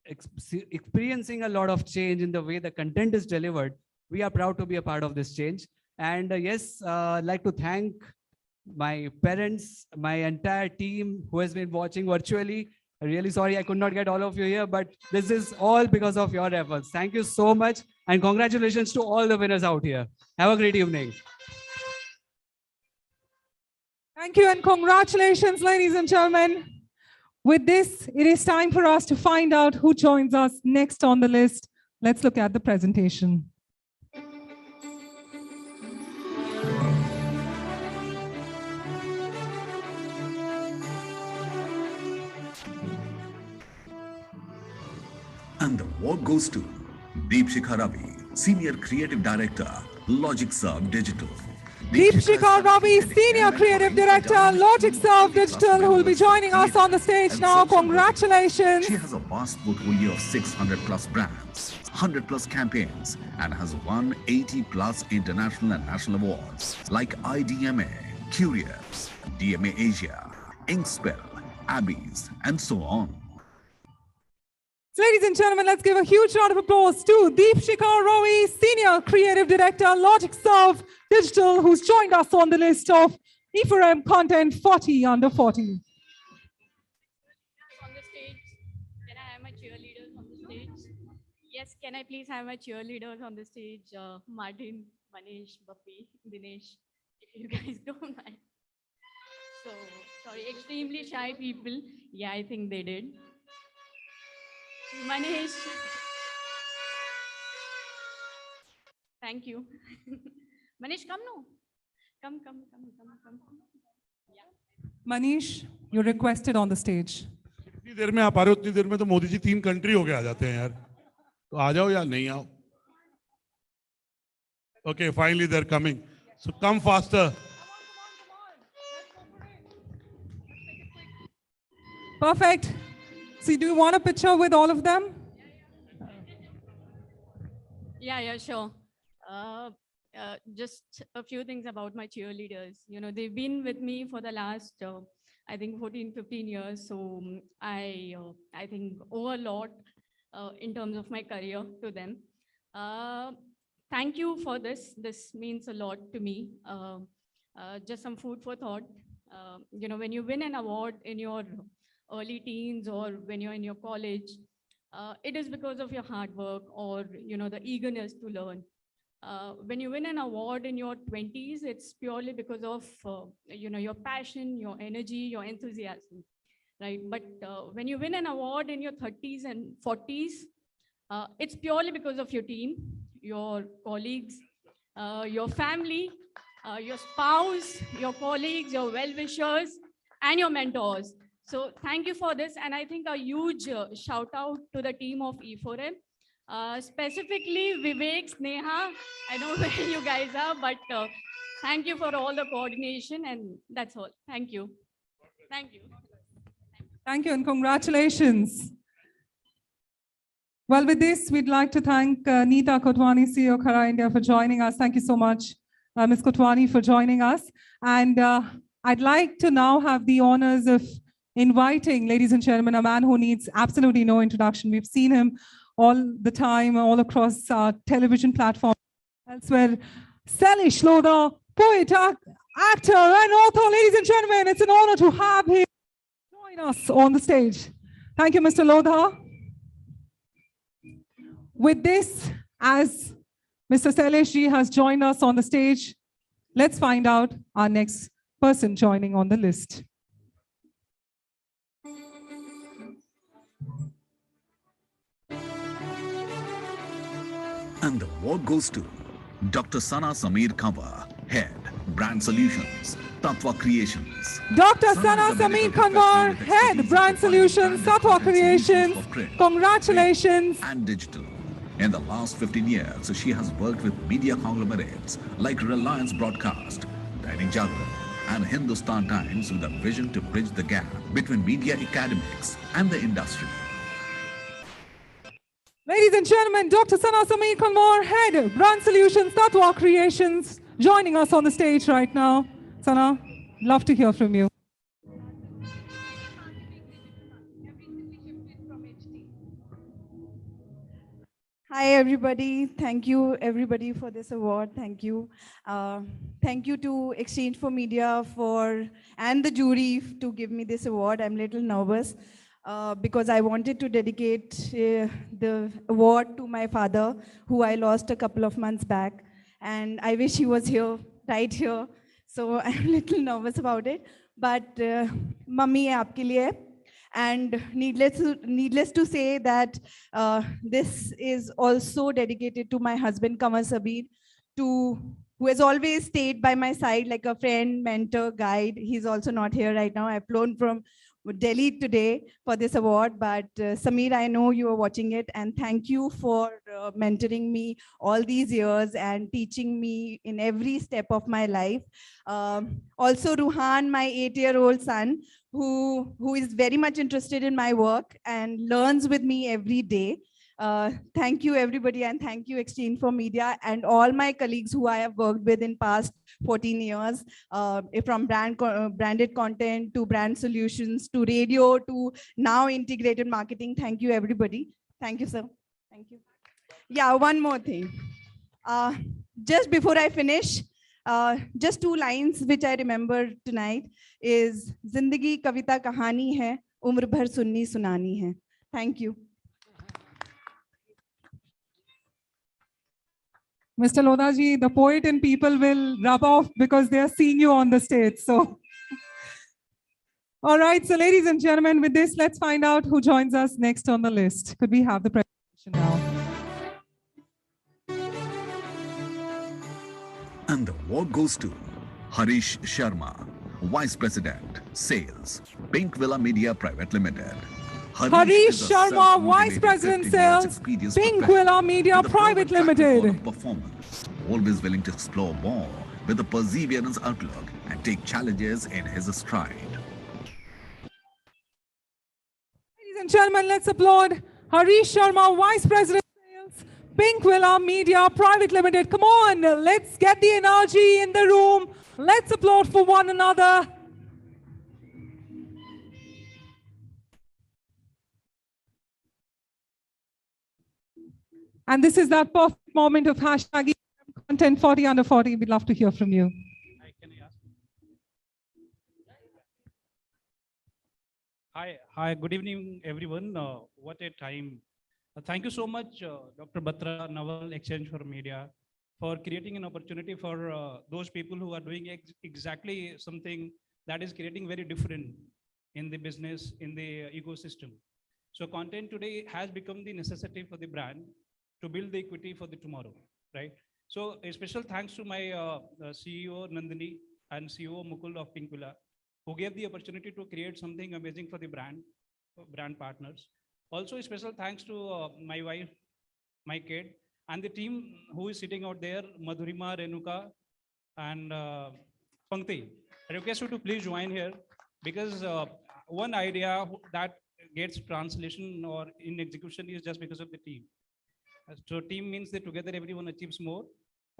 experiencing a lot of change in the way the content is delivered, we are proud to be a part of this change. And yes, I'd like to thank my parents, my entire team who has been watching virtually. I'm really sorry I could not get all of you here, but this is all because of your efforts. Thank you so much, and congratulations to all the winners out here. Have a great evening. Thank you and congratulations, ladies and gentlemen. With this, it is time for us to find out who joins us next on the list. Let's look at the presentation. And the award goes to Deepshikha Ravi, Senior Creative Director, LogicServe Digital. Deepshikha Ravi, Senior Creative Director, LogicServe Digital, who will be joining us on the stage now. Congratulations. She has a vast portfolio of 600 plus brands, 100 plus campaigns, and has won 80 plus international and national awards like IDMA, Curious, DMA Asia, Inkspell, Abbeys, and so on. Ladies and gentlemen, let's give a huge round of applause to Deepshikha Ravi, Senior Creative Director, LogicServe Digital, who's joined us on the list of e4m Content 40 under 40. have my cheerleaders on the stage? Yes, can I please have my cheerleaders on the stage? Martin, Manish, Bappy, Dinesh, if you guys don't mind. So, sorry, extremely shy people. Yeah, I think they did. Manish. Thank you. Manish, come no. Come. Manish, you're requested on the stage. जितनी देर में आप आ रहे हो उतनी देर में तो Modi ji 3 country होके आ जाते हैं यार, तो आ जाओ या नहीं आओ. Okay, finally they're coming. So come faster. Perfect. So do you want a picture with all of them? Yeah, sure. Just a few things about my cheerleaders. You know, they've been with me for the last, I think 14, 15 years. So I think owe a lot in terms of my career to them. Thank you for this. This means a lot to me. Just some food for thought. You know, when you win an award in your early teens or when you're in your college, it is because of your hard work or, you know, the eagerness to learn. When you win an award in your 20s, it's purely because of, you know, your passion, your energy, your enthusiasm, right? But when you win an award in your 30s and 40s, it's purely because of your team, your colleagues, your family, your spouse, your colleagues, your well-wishers, and your mentors. So thank you for this. And I think a huge shout out to the team of E4M. Specifically Vivek, Sneha, I know where you guys are, but thank you for all the coordination, and that's all. Thank you. Thank you. Thank you and congratulations. Well, with this, we'd like to thank Neeta Kotwani, CEO Khara India, for joining us. Thank you so much, Ms. Kotwani, for joining us. And I'd like to now have the honors of inviting, ladies and gentlemen, a man who needs absolutely no introduction. We've seen him all the time, all across television platforms, elsewhere. Selish Lodha, poet, actor, and author. Ladies and gentlemen, it's an honor to have him join us on the stage. Thank you, Mr. Lodha. With this, as Mr. Selish ji has joined us on the stage, let's find out our next person joining on the list. And the award goes to Dr. Sana Sameer Kanwar, Head, Brand Solutions, Tatva Creations. Dr. Sana Sameer Kanwar, Head, Brand Solutions, Tatva Creations. Congratulations. And digital. In the last 15 years, she has worked with media conglomerates like Reliance Broadcast, Dainik Jagran, and Hindustan Times with a vision to bridge the gap between media academics and the industry. Ladies and gentlemen, Dr. Sana Sameer Kanwar, Head, Brand Solutions, Tatva Creations, joining us on the stage right now. Sana, love to hear from you. Hi, everybody. Thank you, everybody, for this award. Thank you. Thank you to Exchange for Media and the jury to give me this award. I'm a little nervous because I wanted to dedicate the award to my father, who I lost a couple of months back. And I wish he was here, right here. So I'm a little nervous about it. But Mummy, aapke liye. And needless to say that this is also dedicated to my husband, Kamar Sabir, who has always stayed by my side like a friend, mentor, guide. He's also not here right now. I've flown from Delhi today for this award, but Sameer, I know you are watching it, and thank you for mentoring me all these years and teaching me in every step of my life. Also Ruhan, my 8-year-old son, who is very much interested in my work and learns with me every day. Thank you, everybody, and thank you, Exchange for Media, and all my colleagues who I have worked with in past 14 years, from branded content to brand solutions to radio to now integrated marketing. Thank you, everybody. Thank you, sir. Thank you. Yeah, one more thing. Just before I finish, just 2 lines which I remember tonight is Zindagi Kavita Kahani hai, Umr Bhar Sunni Sunani hai. Thank you. Mr. Lodaji, the poet in people will rub off because they are seeing you on the stage. So, all right. So, ladies and gentlemen, with this, let's find out who joins us next on the list. Could we have the presentation now? And the award goes to Harish Sharma, Vice President, Sales, Pink Villa Media Private Limited. Harish Sharma, Vice President, Sales, Pink Villa Media Private Limited. Performance, always willing to explore more with a perseverance outlook and take challenges in his stride. Ladies and gentlemen, let's applaud Harish Sharma, Vice President, Sales, Pink Villa Media Private Limited. Come on, let's get the energy in the room. Let's applaud for one another. And this is that perfect moment of hashtag content 40 under 40. We'd love to hear from you. Hi, good evening, everyone. What a time. Thank you so much, Dr. Batra, Naval Exchange for Media, for creating an opportunity for those people who are doing exactly something that is creating very different in the business, in the ecosystem. So content today has become the necessity for the brand to build the equity for the tomorrow, right? So a special thanks to my CEO Nandini and CEO Mukul of Pink Villa, who gave the opportunity to create something amazing for the brand partners. Also a special thanks to my wife, my kid, and the team who is sitting out there, Madhurima, Renuka, and Pankti. I request you to please join here because one idea that gets translation or in execution is just because of the team. So team means that together everyone achieves more,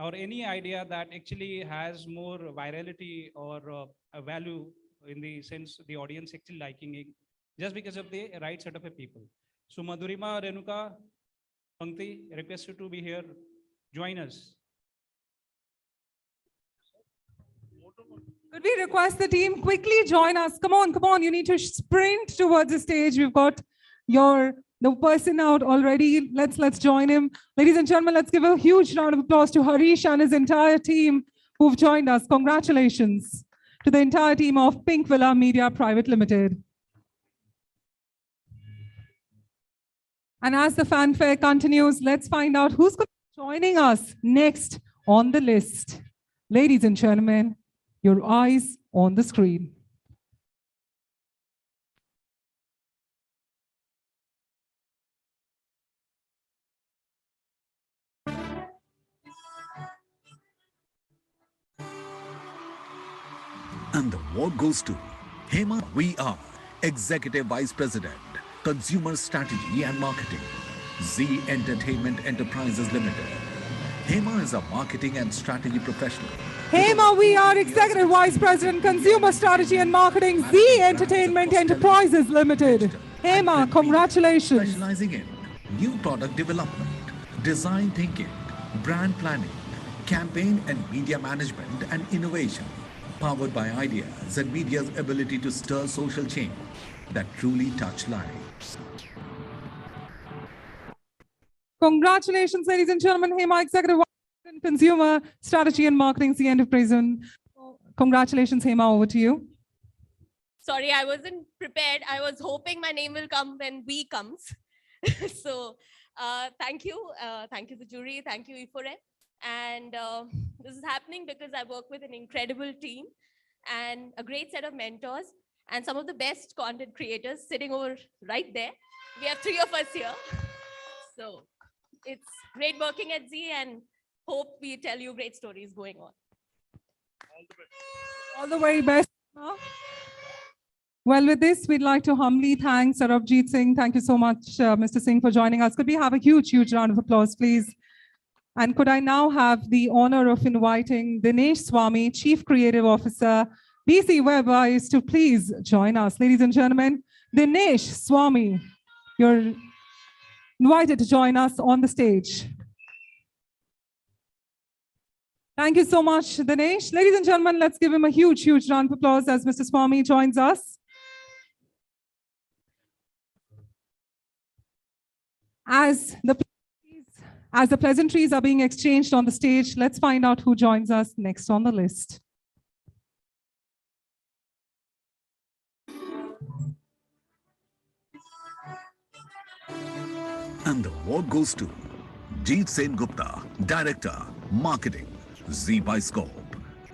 or any idea that actually has more virality or a value in the sense the audience actually liking it, just because of the right set of people. So Madhurima, Renuka, Pankti, I request you to be here. Join us. Could we request the team quickly join us? Come on. You need to sprint towards the stage. We've got the person out already. Let's join him. Ladies and gentlemen, let's give a huge round of applause to Harish and his entire team who've joined us. Congratulations to the entire team of Pink Villa Media Private Limited. And as the fanfare continues, let's find out who's going to be joining us next on the list. Ladies and gentlemen, your eyes on the screen. And the award goes to Hema VR, Executive Vice President, Consumer Strategy and Marketing, Z Entertainment Enterprises Limited. Hema is a marketing and strategy professional. Hema VR, Executive Vice President, Consumer Strategy and Marketing, Z Entertainment Enterprises Limited. Hema, congratulations. Specializing in new product development, design thinking, brand planning, campaign and media management and innovation, powered by ideas and media's ability to stir social change that truly touch lives. Congratulations, ladies and gentlemen. Hema, Executive Vice President, Consumer Strategy and Marketing, Z Enterprises. Congratulations, Hema, over to you. Sorry, I wasn't prepared. I was hoping my name will come when we comes. So thank you. Thank you, the jury. Thank you, e4m. And this is happening because I work with an incredible team and a great set of mentors and some of the best content creators sitting over right there. We have 3 of us here. So it's great working at Z and hope we tell you great stories going on. All the very best. Well, with this, we'd like to humbly thank Sarabjit Singh. Thank you so much, Mr. Singh, for joining us. Could we have a huge round of applause, please? And could I now have the honor of inviting Dinesh Swami, Chief Creative Officer, BC Web, to please join us. Ladies and gentlemen, Dinesh Swami, you're invited to join us on the stage. Thank you so much, Dinesh. Ladies and gentlemen, let's give him a huge round of applause as Mr. Swami joins us. As the As the pleasantries are being exchanged on the stage, let's find out who joins us next on the list. And the award goes to Jeet Sen Gupta, Director, Marketing, Z Biscope,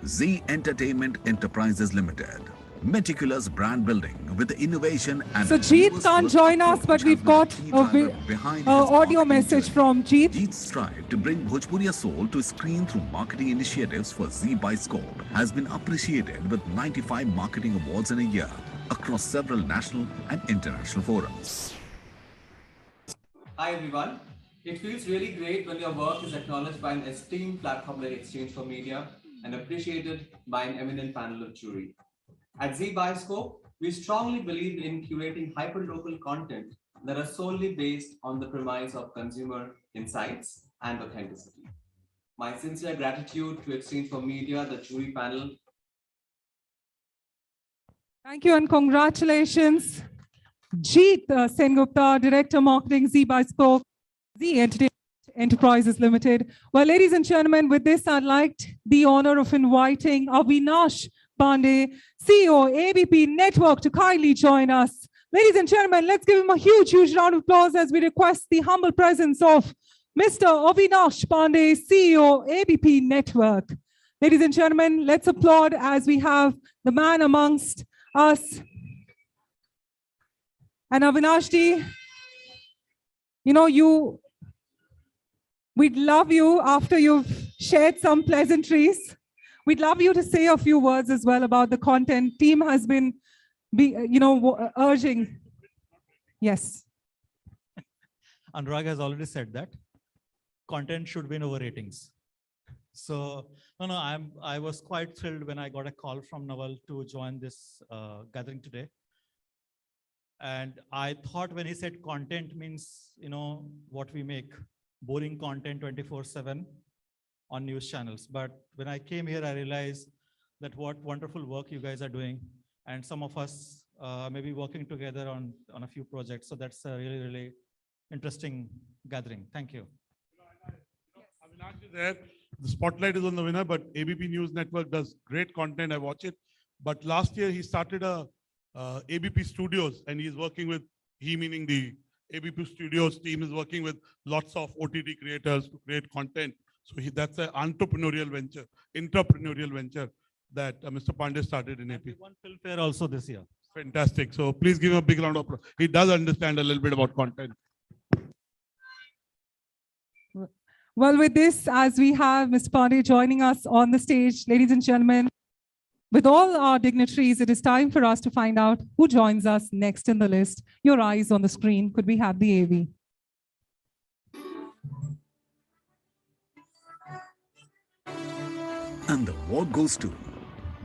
Z Entertainment Enterprises Limited. Meticulous brand building with innovation and... So Jeet can't join us, but we've got an audio message from Jeet. Jeet's strive to bring Bhojpuriya soul to screen through marketing initiatives for Z Biscope has been appreciated with 95 marketing awards in a year across several national and international forums. Hi everyone. It feels really great when your work is acknowledged by an esteemed platform like Exchange for Media and appreciated by an eminent panel of jury. At Z Bioscope, we strongly believe in curating hyper-local content that are solely based on the premise of consumer insights and authenticity. My sincere gratitude to Exchange for Media, the jury panel. Thank you and congratulations. Jeet Sen Gupta, Director Marketing, Z Biscope, Z Entertainment Enterprises Limited. Well, ladies and gentlemen, with this, I'd like the honor of inviting Avinash Pandey, CEO, ABP Network, to kindly join us. Ladies and gentlemen, let's give him a huge, huge round of applause as we request the humble presence of Mr. Avinash Pandey, CEO, ABP Network. Ladies and gentlemen, let's applaud as we have the man amongst us. And Avinashji, you know, we'd love you after you've shared some pleasantries. We'd love you to say a few words as well about the content. Team has been, urging. Yes. Anurag has already said that content should win over ratings. So, I was quite thrilled when I got a call from Naval to join this gathering today. And I thought when he said content means, what we make, boring content 24/7 on news channels. But when I came here, I realized that what wonderful work you guys are doing. And some of us may be working together on a few projects. So that's a really, really interesting gathering. Thank you. Avinash is there. The spotlight is on the winner, but ABP News Network does great content. I watch it. But last year he started a ABP Studios, and he's working with, he meaning the ABP Studios team is working with lots of OTT creators to create content. So that's an intrapreneurial venture that Mr. Pandey started in AP. We won Filmfare also this year. Fantastic. So please give him a big round of applause. He does understand a little bit about content. Well, with this, as we have Mr. Pandey joining us on the stage, ladies and gentlemen, with all our dignitaries, it is time for us to find out who joins us next in the list. Your eyes on the screen. Could we have the AV? And the award goes to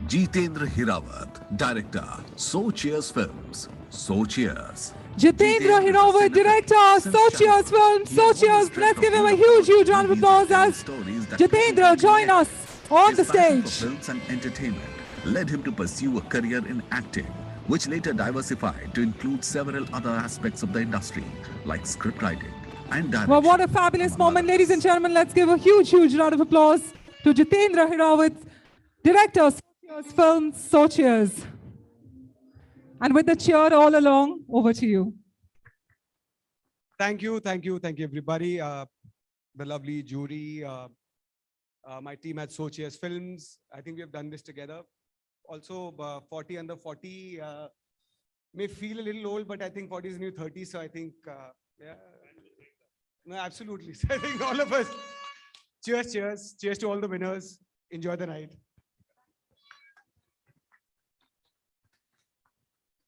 Jitendra Hirawat, Director, So Cheers Films, So Cheers. Jitendra Hirawat, Director, So Cheers Films, So Cheers. Let's give him a huge, huge round of applause as Jitendra join us on the stage. Films and entertainment led him to pursue a career in acting, which later diversified to include several other aspects of the industry, like script writing and direction. Well, what a fabulous moment, ladies and gentlemen. Let's give a huge, huge round of applause to Jitendra Hirawat, Director, So Cheers Films, So Cheers. And with the cheer all along, over to you. Thank you, everybody. The lovely jury, my team at So Cheers Films. I think we have done this together. Also, 40 under 40 may feel a little old, but I think 40 is new 30. So I think, yeah, no, absolutely. So I think all of us, cheers, cheers. Cheers to all the winners. Enjoy the night.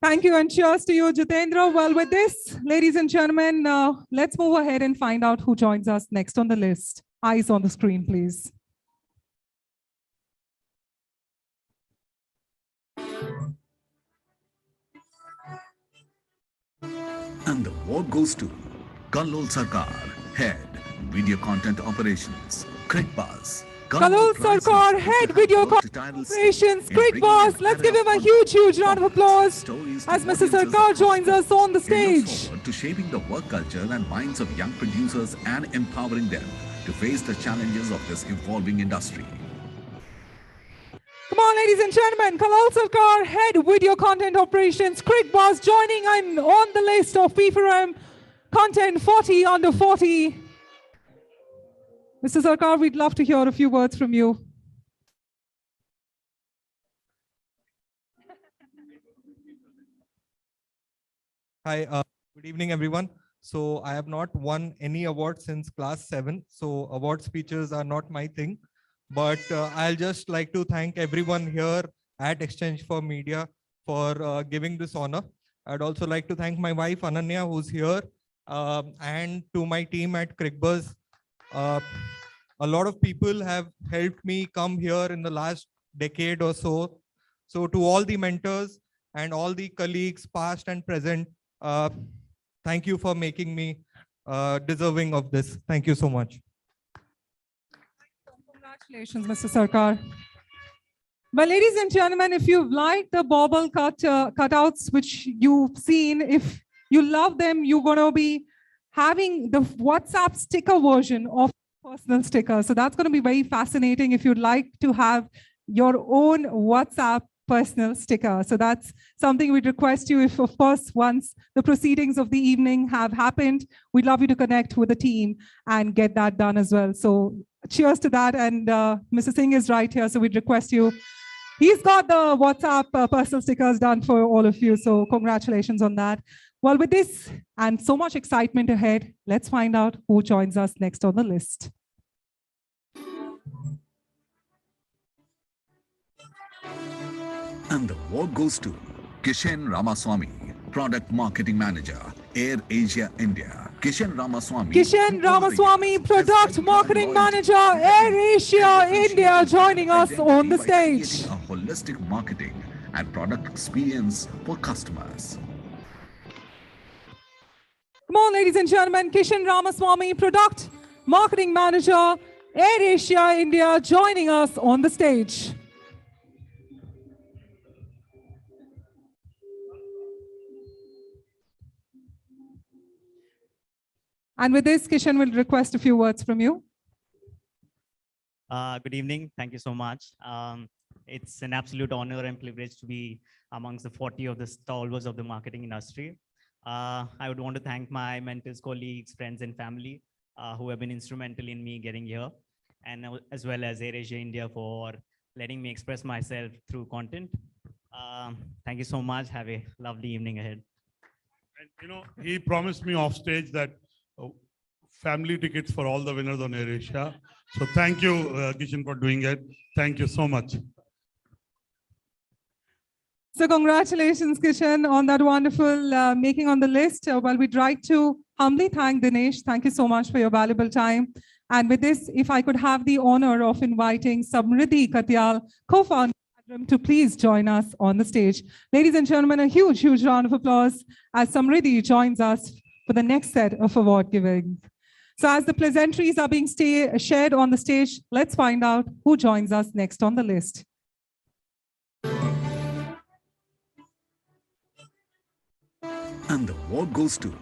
Thank you and cheers to you, Jitendra. Well, with this, ladies and gentlemen, let's move ahead and find out who joins us next on the list. Eyes on the screen, please. And the award goes to Kallol Sarkar, Head, Video Content Operations, CrickBuzz, Kalol Sarkar, Head Video Operations, Quick Boss. Let's give him a huge round of applause as Mr. Sarkar joins us on the stage. To shaping the work culture and minds of young producers and empowering them to face the challenges of this evolving industry. Come on, ladies and gentlemen, Kalol Sarkar, Head Video Content Operations, Quick Boss, joining in on the list of e4m Content 40 under 40. Mr. Sarkar, we'd love to hear a few words from you. Hi, good evening, everyone. So I have not won any award since class 7. So award speeches are not my thing. But I'll just like to thank everyone here at Exchange for Media for giving this honor. I'd also like to thank my wife, Ananya, who's here, and to my team at Crickbuzz. A lot of people have helped me come here in the last decade or so. So to all the mentors and all the colleagues, past and present, thank you for making me deserving of this. Thank you so much. Congratulations, Mr. Sarkar. Well, ladies and gentlemen, if you've liked the bauble cutouts which you've seen, if you love them, you're going to be having the WhatsApp sticker version of personal sticker. So that's going to be very fascinating if you'd like to have your own WhatsApp personal sticker. So that's something we'd request you if, of course, once the proceedings of the evening have happened, we'd love you to connect with the team and get that done as well. So cheers to that. And Mr. Singh is right here. So we'd request you. He's got the WhatsApp personal stickers done for all of you. So congratulations on that. Well, with this and so much excitement ahead, let's find out who joins us next on the list. And the award goes to Kishan Ramaswamy, Product Marketing Manager, Air Asia India. Kishan Ramaswamy, Product Marketing Manager, Air Asia India, joining us on the stage. A holistic marketing and product experience for customers. Come on, ladies and gentlemen, Kishan Ramaswamy, Product Marketing Manager, Air Asia India, joining us on the stage. And with this, Kishan will request a few words from you. Good evening. Thank you so much. It's an absolute honor and privilege to be amongst the 40 of the stalwarts of the marketing industry. I would want to thank my mentors, colleagues, friends, and family who have been instrumental in me getting here, and as well as Air Asia India for letting me express myself through content. Thank you so much. Have a lovely evening ahead. And, you know, he promised me off stage that family tickets for all the winners on Air Asia. So thank you, Kishan, for doing it. Thank you so much. So congratulations, Kishan, on that wonderful making on the list. Well, we'd like to humbly thank Dinesh. Thank you so much for your valuable time. And with this, if I could have the honor of inviting Samriddhi Katyal, co-founder, to please join us on the stage. Ladies and gentlemen, a huge round of applause as Samriddhi joins us for the next set of award giving. So as the pleasantries are being shared on the stage, let's find out who joins us next on the list. And the award goes to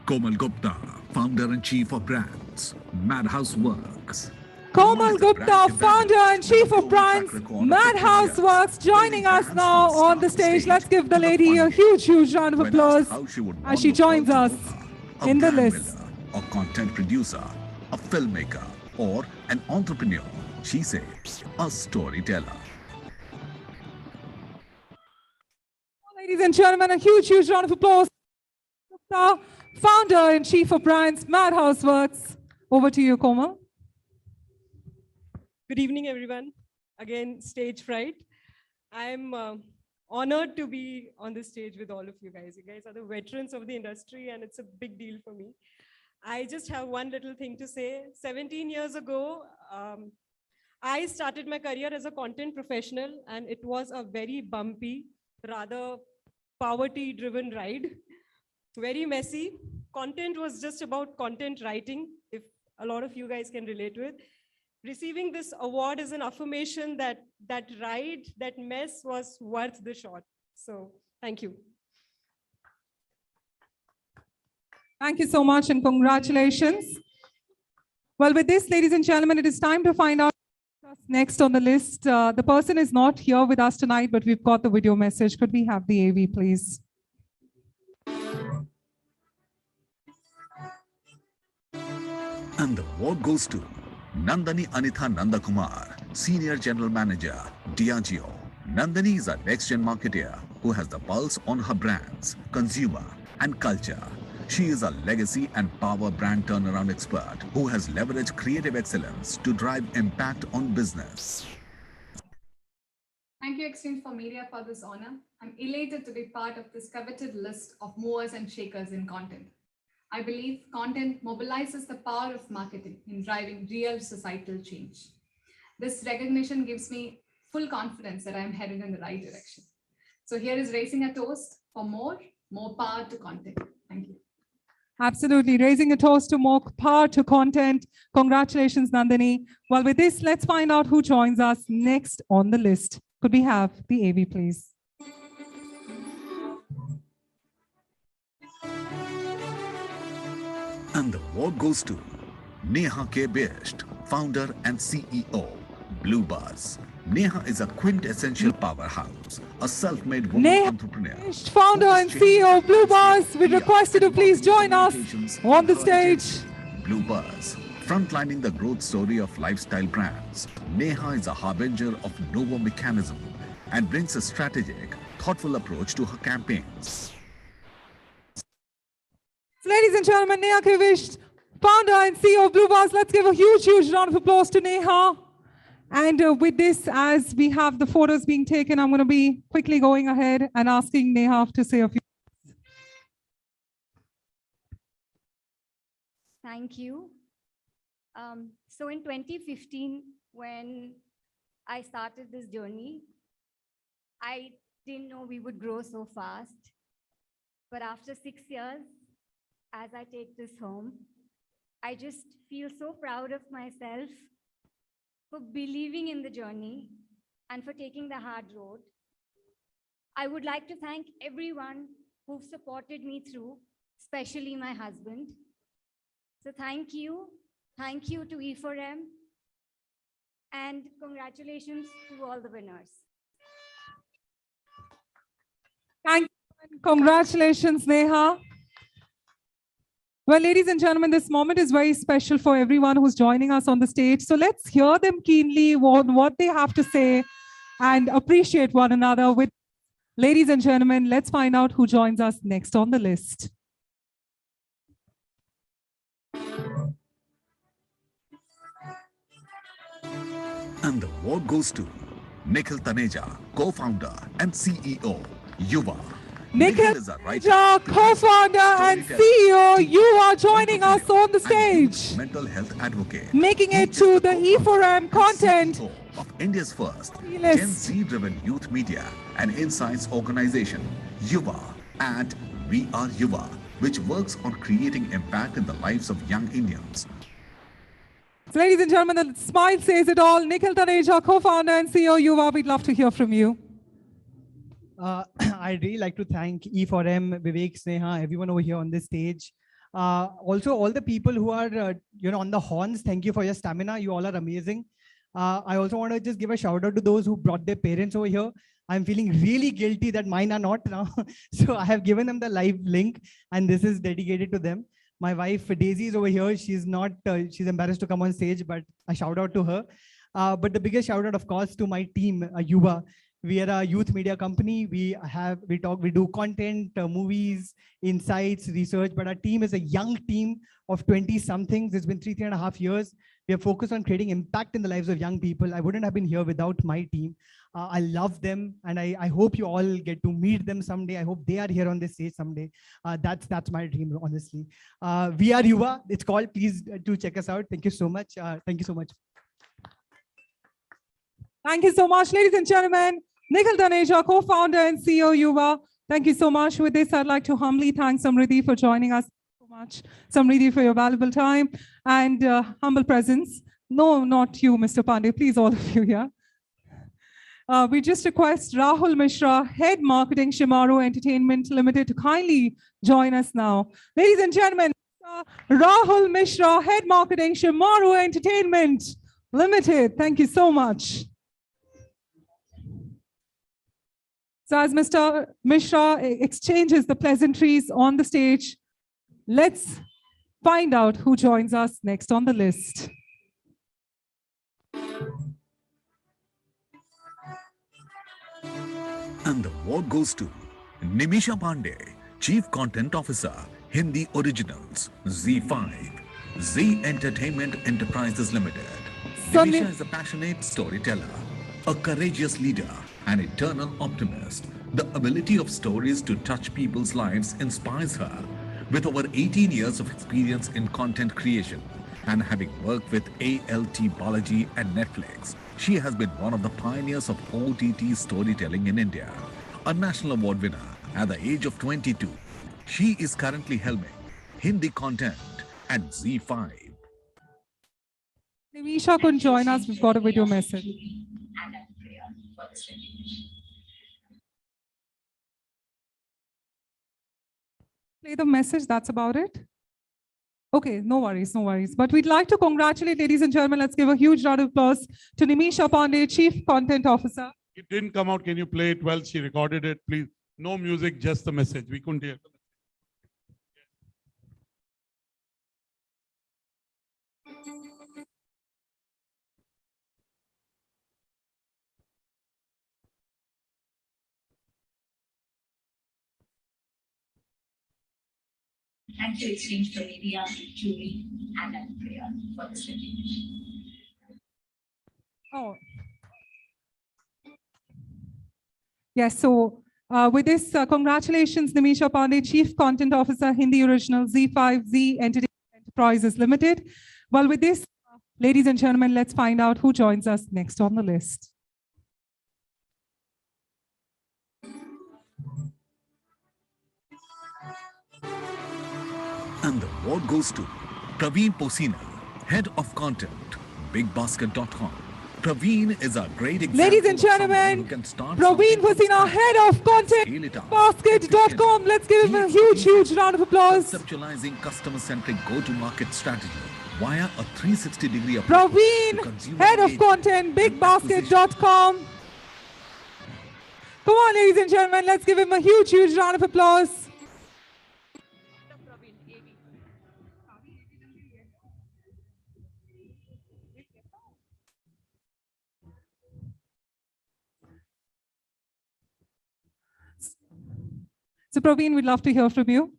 Komal Gupta, Founder and Chief of Brands, Madhouse Works. Komal Gupta, Founder and Chief of Brands, Madhouse Works, joining us now on the stage. Let's give the lady a huge round of applause as she joins us in the list. A content producer, a filmmaker, or an entrepreneur. She says, a storyteller. Ladies and gentlemen, a huge round of applause. Gupta, Founder and Chief of Brands, Madhouse Works. Over to you, Komal. Good evening, everyone. Again, stage fright. I'm honored to be on this stage with all of you guys. You guys are the veterans of the industry, and it's a big deal for me. I just have one little thing to say. 17 years ago, I started my career as a content professional, and it was a very bumpy, rather poverty-driven ride. Very messy. Content was just about content writing, if a lot of you guys can relate with. receiving this award is an affirmation that that ride, that mess was worth the shot. So thank you. Thank you so much and congratulations. Well, with this, ladies and gentlemen, it is time to find out who's next on the list. The person is not here with us tonight, but we've got the video message. Could we have the AV, please? And the award goes to Nandani Anitha Nandakumar, Senior General Manager, Diageo. Nandani is a next-gen marketer who has the pulse on her brands, consumer, and culture. She is a legacy and power brand turnaround expert who has leveraged creative excellence to drive impact on business. Thank you, Exchange for Media, for this honor. I'm elated to be part of this coveted list of movers and shakers in content. I believe content mobilizes the power of marketing in driving real societal change. This recognition gives me full confidence that I'm headed in the right direction. So here is raising a toast for more power to content. Thank you. Absolutely. Raising a toast to more power to content. Congratulations, Nandini. Well, with this, let's find out who joins us next on the list. Could we have the AV, please? And the award goes to Neha K. Best, founder and CEO, Blue Buzz. Neha is a quintessential powerhouse, a self-made woman entrepreneur. Founder and CEO of Blue Buzz, we request you to please join us on the stage. Blue Buzz, frontlining the growth story of lifestyle brands. Neha is a harbinger of novo mechanism and brings a strategic, thoughtful approach to her campaigns. Ladies and gentlemen, Neha Krivish, founder and CEO of Blue Buzz. Let's give a huge, huge round of applause to Neha. And with this, as we have the photos being taken, I'm going to be quickly going ahead and asking Neha to say a few. Thank you. So in 2015, when I started this journey, I didn't know we would grow so fast. But after 6 years, as I take this home, I just feel so proud of myself for believing in the journey and for taking the hard road. I would like to thank everyone who supported me through, especially my husband. So thank you to e4m, and congratulations to all the winners. Thank you and congratulations, Neha. Well, ladies and gentlemen, this moment is very special for everyone who's joining us on the stage. So let's hear them keenly what they have to say and appreciate one another. With ladies and gentlemen, let's find out who joins us next on the list. And the award goes to Nikhil Taneja, co-founder and CEO, Yuva. Nikhil is a writer, Taneja, co-founder and CEO, you are joining us on the stage. Mental health advocate. Making it to the e4m content of India's first Yes. Gen Z-driven youth media and insights organization, Yuva, and We Are Yuva, which works on creating impact in the lives of young Indians. So ladies and gentlemen, the smile says it all. Nikhil Taneja, co-founder and CEO, Yuva, we'd love to hear from you. I'd really like to thank e4m, Vivek, Sneha, everyone over here on this stage. Also, all the people who are on the horns, thank you for your stamina. You all are amazing. I also want to just give a shout out to those who brought their parents over here. I'm feeling really guilty that mine are not now. So I have given them the live link and this is dedicated to them. My wife Daisy is over here. She's not, she's embarrassed to come on stage, but a shout out to her. But the biggest shout out, of course, to my team, Yuva. We are a youth media company. We do content, movies, insights, research, but our team is a young team of 20 somethings. It's been 3.5 years. We are focused on creating impact in the lives of young people. I wouldn't have been here without my team. I love them. And I hope you all get to meet them someday. I hope they are here on this stage someday. That's my dream, honestly. We Are Yuva, it's called. Please do check us out. Thank you so much. Thank you so much. Thank you so much, ladies and gentlemen. Nikhil Taneja, co-founder and CEO, Yuva. Thank you so much. With this, I'd like to humbly thank Samriddhi for joining us so much. Samriddhi, for your valuable time and humble presence. No, not you, Mr. Pandey. Please, all of you here. We just request Rahul Mishra, Head Marketing, Shimaru Entertainment Limited, to kindly join us now. Ladies and gentlemen, Rahul Mishra, Head Marketing, Shimaru Entertainment Limited. Thank you so much. So as Mr. Mishra exchanges the pleasantries on the stage, let's find out who joins us next on the list. And the award goes to Nimisha Pandey, Chief Content Officer, Hindi Originals, Z5, Z Entertainment Enterprises Limited. Nimisha is a passionate storyteller, a courageous leader, an eternal optimist. The ability of stories to touch people's lives inspires her. With over 18 years of experience in content creation and having worked with ALT Balaji and Netflix, she has been one of the pioneers of OTT storytelling in India. A national award winner at the age of 22, she is currently helming Hindi content at Z5. Nimisha couldn't join us. We've got a video message. Play the message, that's about it. Okay, no worries, no worries. But we'd like to congratulate, ladies and gentlemen, let's give a huge round of applause to Nimisha Pandey, Chief Content Officer. It didn't come out. Can you play it well? She recorded it, please. No music, just the message. We couldn't hear. Thank you, Exchange for Media, Julie, and Andrea for this recognition. Oh. Yes, so with this, congratulations, Nimisha Pandey, Chief Content Officer, Hindi Original, Z5, Z Entertainment Enterprises Limited. Well, with this, ladies and gentlemen, let's find out who joins us next on the list. And the award goes to Praveen Posina, Head of Content, BigBasket.com. Praveen is a great example. Ladies and gentlemen, Praveen Posina, Head of Content, BigBasket.com. Let's give him a huge round of applause. Conceptualizing customer-centric go-to-market strategy via a 360-degree approach. Praveen, Head of Content, BigBasket.com. Come on, ladies and gentlemen, let's give him a huge round of applause. So Praveen, we'd love to hear from you.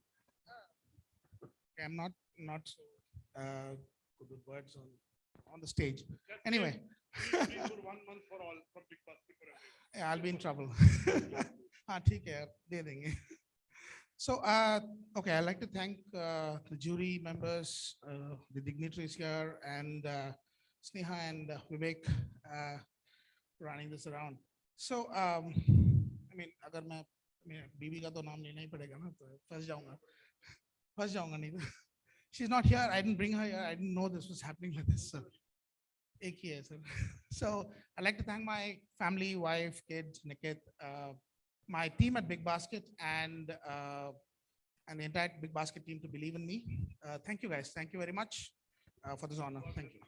I'm not so good with words on the stage. Anyway. Yeah, I'll be in trouble. So, okay, I'd like to thank the jury members, the dignitaries here, and Sneha and Vivek running this around. So, I mean, अगर मैं बीवी का तो नाम लेना ही पड़ेगा ना, तो फंस जाऊंगा नहीं. She's not here. I didn't bring her here. I didn't know this was happening like this. So, एक ही है, sir. So I'd like to thank my family, wife, kids, Nikit, my team at Big Basket, and the entire Big Basket team to believe in me. Thank you, guys. Thank you very much for this honor. Thank you.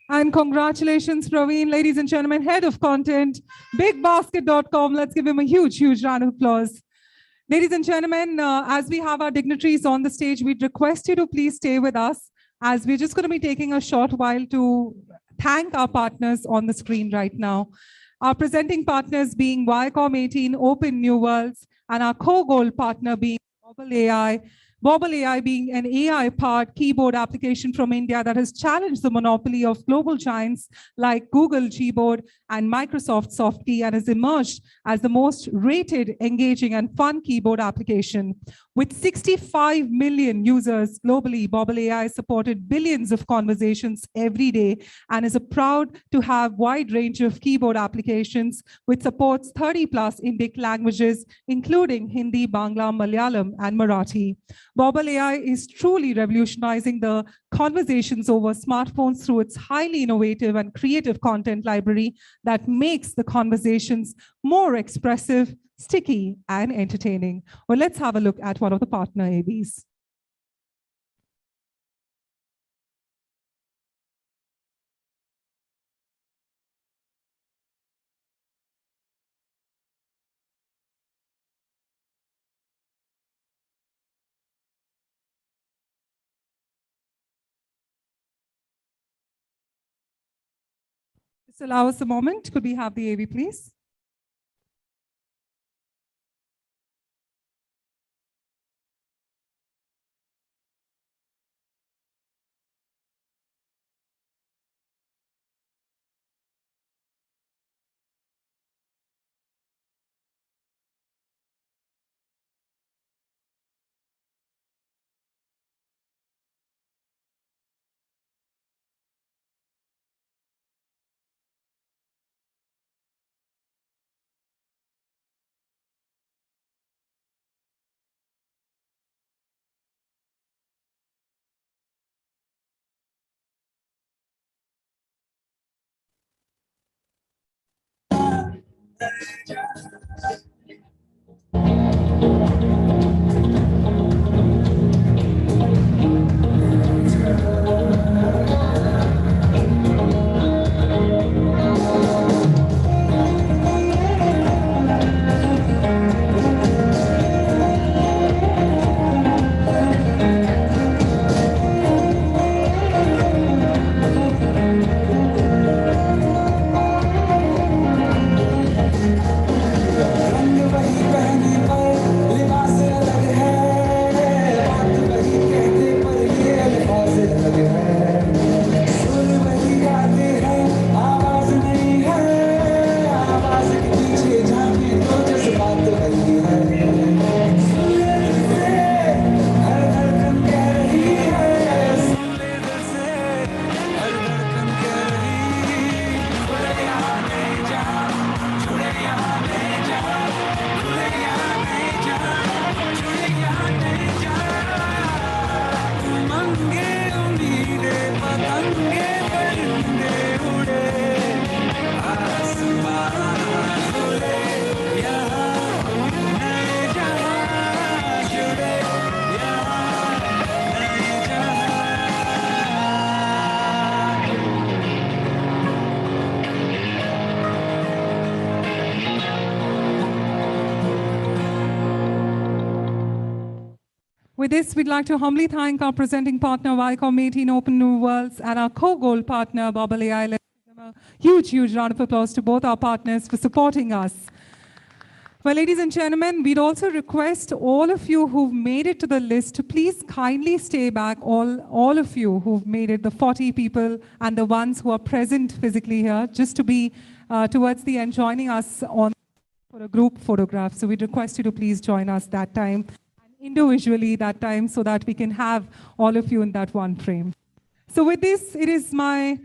And congratulations, Praveen, ladies and gentlemen, Head of Content, BigBasket.com. Let's give him a huge round of applause. Ladies and gentlemen, as we have our dignitaries on the stage, we'd request you to please stay with us, as we're just going to be taking a short while to thank our partners on the screen right now. Our presenting partners being Viacom 18, Open New Worlds, and our co-gold partner being Bobble AI. Bobble AI being an AI-powered keyboard application from India that has challenged the monopoly of global giants like Google Gboard and Microsoft Softkey, and has emerged as the most rated, engaging, and fun keyboard application. With 65 million users globally, Bobble AI supported billions of conversations every day and is proud to have a wide range of keyboard applications which supports 30+ Indic languages, including Hindi, Bangla, Malayalam, and Marathi. Bobble AI is truly revolutionizing the conversations over smartphones through its highly innovative and creative content library that makes the conversations more expressive, sticky, and entertaining. Well, let's have a look at one of the partner AVs. Just allow us a moment. Could we have the AV, please? With this, we'd like to humbly thank our presenting partner, Viacom 18 Open New Worlds, and our co-gold partner, Bobble AI. Let's give them a huge, huge round of applause to both our partners for supporting us. Well, ladies and gentlemen, we'd also request all of you who've made it to the list to please kindly stay back, all of you who've made it, the 40 people and the ones who are present physically here, just to be towards the end, joining us on for a group photograph. So we'd request you to please join us that time, individually that time, so that we can have all of you in that one frame. So with this, it is my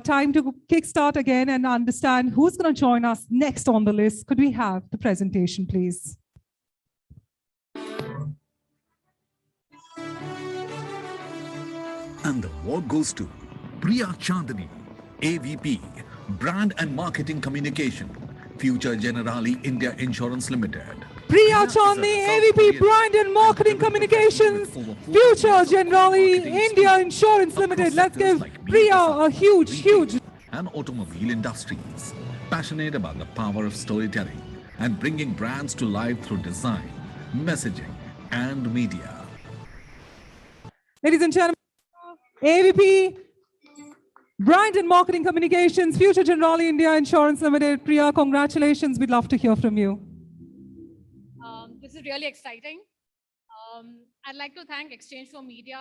time to kickstart again and understand who's going to join us next on the list. Could we have the presentation, please? And the award goes to Priya Chandani, AVP, Brand and Marketing Communication, Future Generali India Insurance Limited. Priya Chandni, AVP Brand and Marketing Communications, Future Generali India Insurance Limited. Let's give Priya a huge. And automobile industries, passionate about the power of storytelling and bringing brands to life through design, messaging, and media. Ladies and gentlemen, AVP Brand and Marketing Communications, Future Generali India Insurance Limited. Priya, congratulations. We'd love to hear from you. This is really exciting. I'd like to thank Exchange for Media,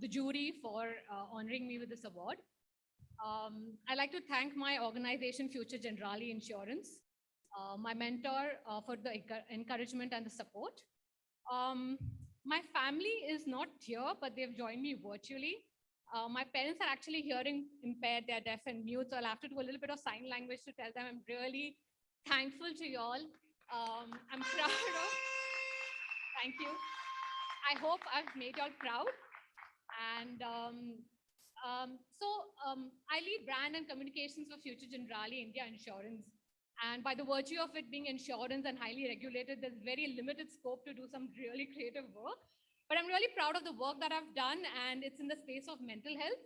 the jury for honoring me with this award. I'd like to thank my organization, Future Generali Insurance, my mentor for the encouragement and the support. My family is not here, but they've joined me virtually. My parents are actually hearing impaired, they're deaf and mute, so I'll have to do a little bit of sign language to tell them I'm really thankful to you all. I'm proud of, thank you. I hope I've made y'all proud. And I lead brand and communications for Future Generali India Insurance. And by the virtue of it being insurance and highly regulated, there's very limited scope to do some really creative work. But I'm really proud of the work that I've done, and it's in the space of mental health.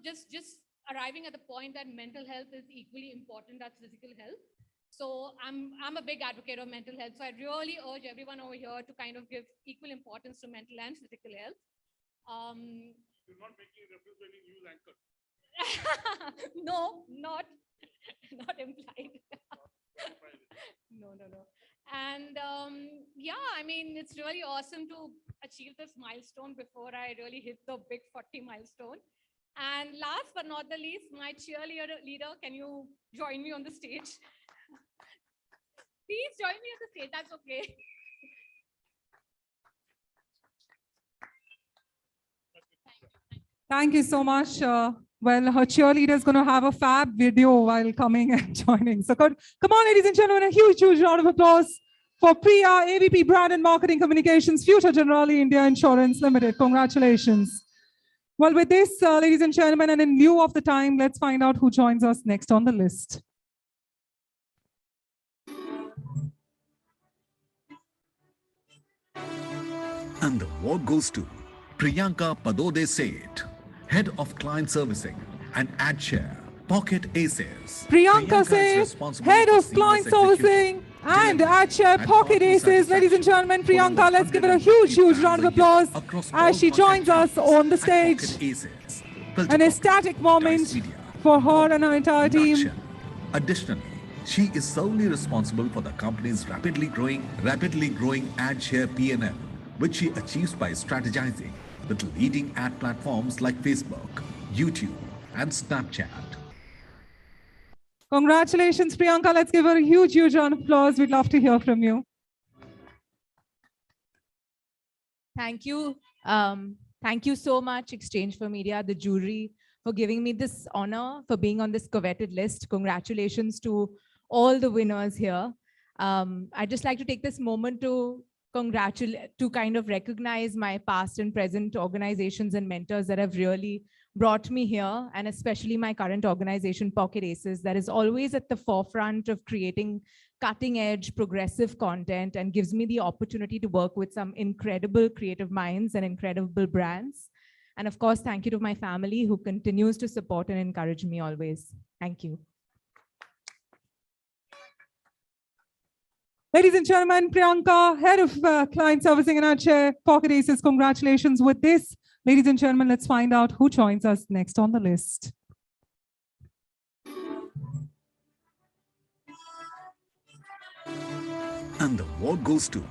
Just arriving at the point that mental health is equally important as physical health. So I'm a big advocate of mental health. So I really urge everyone over here to kind of give equal importance to mental and physical health. You're not making reference to any news anchor. No, not implied. No. And yeah, I mean, it's really awesome to achieve this milestone before I really hit the big 40 milestone. And last but not the least, my cheerleader, can you join me on the stage? Please join me on the stage, that's okay. Thank you so much. Well, her cheerleader is going to have a fab video while coming and joining. So come on, ladies and gentlemen, a huge round of applause for Priya, AVP Brand and Marketing Communications, Future Generali India Insurance Limited. Congratulations. Well, with this, ladies and gentlemen, and in lieu of the time, let's find out who joins us next on the list. And the award goes to Priyanka Padode Seth, Head of Client Servicing and Ad Share, Pocket Aces. Priyanka Seth, Head of Client Servicing and Ad Share, Pocket Aces. Ladies and gentlemen, Priyanka, let's give her a huge round of applause as she joins us on the stage. An ecstatic moment for her and her entire team. Additionally, she is solely responsible for the company's rapidly growing ad share P&L, which she achieves by strategizing with leading ad platforms like Facebook, YouTube, and Snapchat. Congratulations, Priyanka. Let's give her a huge round of applause. We'd love to hear from you. Thank you. Thank you so much, Exchange for Media, the jury, for giving me this honor, for being on this coveted list. Congratulations to all the winners here. I'd just like to take this moment to kind of recognize my past and present organizations and mentors that have really brought me here, and especially my current organization, Pocket Aces, that is always at the forefront of creating cutting-edge, progressive content and gives me the opportunity to work with some incredible creative minds and incredible brands. And of course, thank you to my family who continues to support and encourage me always. Thank you. Ladies and gentlemen, Priyanka, Head of Client Servicing and Ad Share, Pocket Aces, congratulations with this. Ladies and gentlemen, let's find out who joins us next on the list. And the award goes to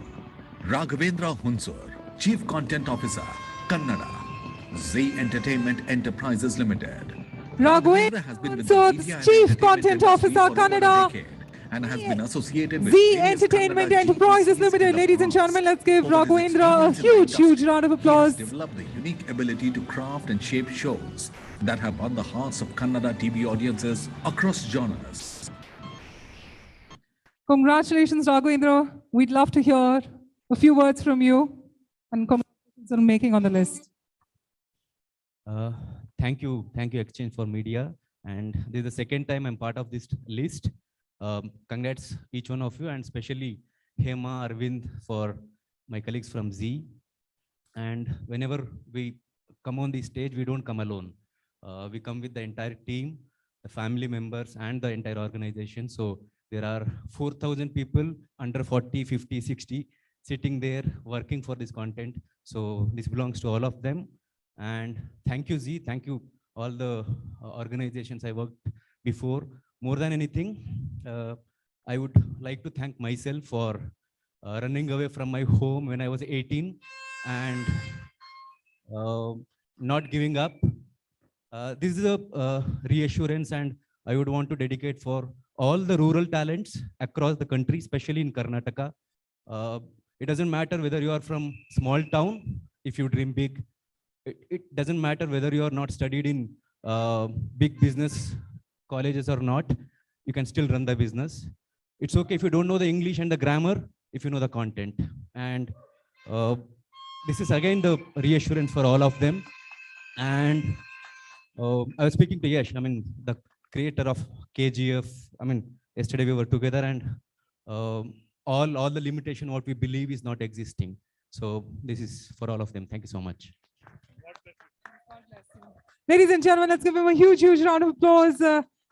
Raghavendra Hunsur, Chief Content Officer, Kannada, Z Entertainment Enterprises Limited. Raghavendra Hunsur, Chief Content Officer, Kannada, and has been associated with Z Entertainment Enterprises Limited. Ladies and gentlemen, let's give Raghavendra a huge round of applause. He has developed the unique ability to craft and shape shows that have won the hearts of Kannada TV audiences across genres. Congratulations, Raghavendra. We'd love to hear a few words from you, and congratulations on making on the list. Thank you, Exchange for Media. And this is the second time I'm part of this list. Congrats each one of you, and especially Hema, Arvind, for my colleagues from Z. And whenever we come on the stage, we don't come alone. We come with the entire team, the family members, and the entire organization. So there are 4,000 people under 40, 50, 60 sitting there working for this content. So this belongs to all of them. And thank you, Z. Thank you, all the organizations I worked before. More than anything, I would like to thank myself for running away from my home when I was 18 and not giving up. This is a reassurance, and I would want to dedicate for all the rural talents across the country, especially in Karnataka. It doesn't matter whether you are from small town, if you dream big. It doesn't matter whether you are not studied in big business colleges or not, you can still run the business. It's okay if you don't know the English and the grammar, if you know the content. And Uh, this is again the reassurance for all of them. And I was speaking to Yash, I mean, the creator of KGF. I mean, yesterday we were together, and all the limitation what we believe is not existing. So this is for all of them. Thank you so much. Ladies and gentlemen, let's give him a huge, huge round of applause.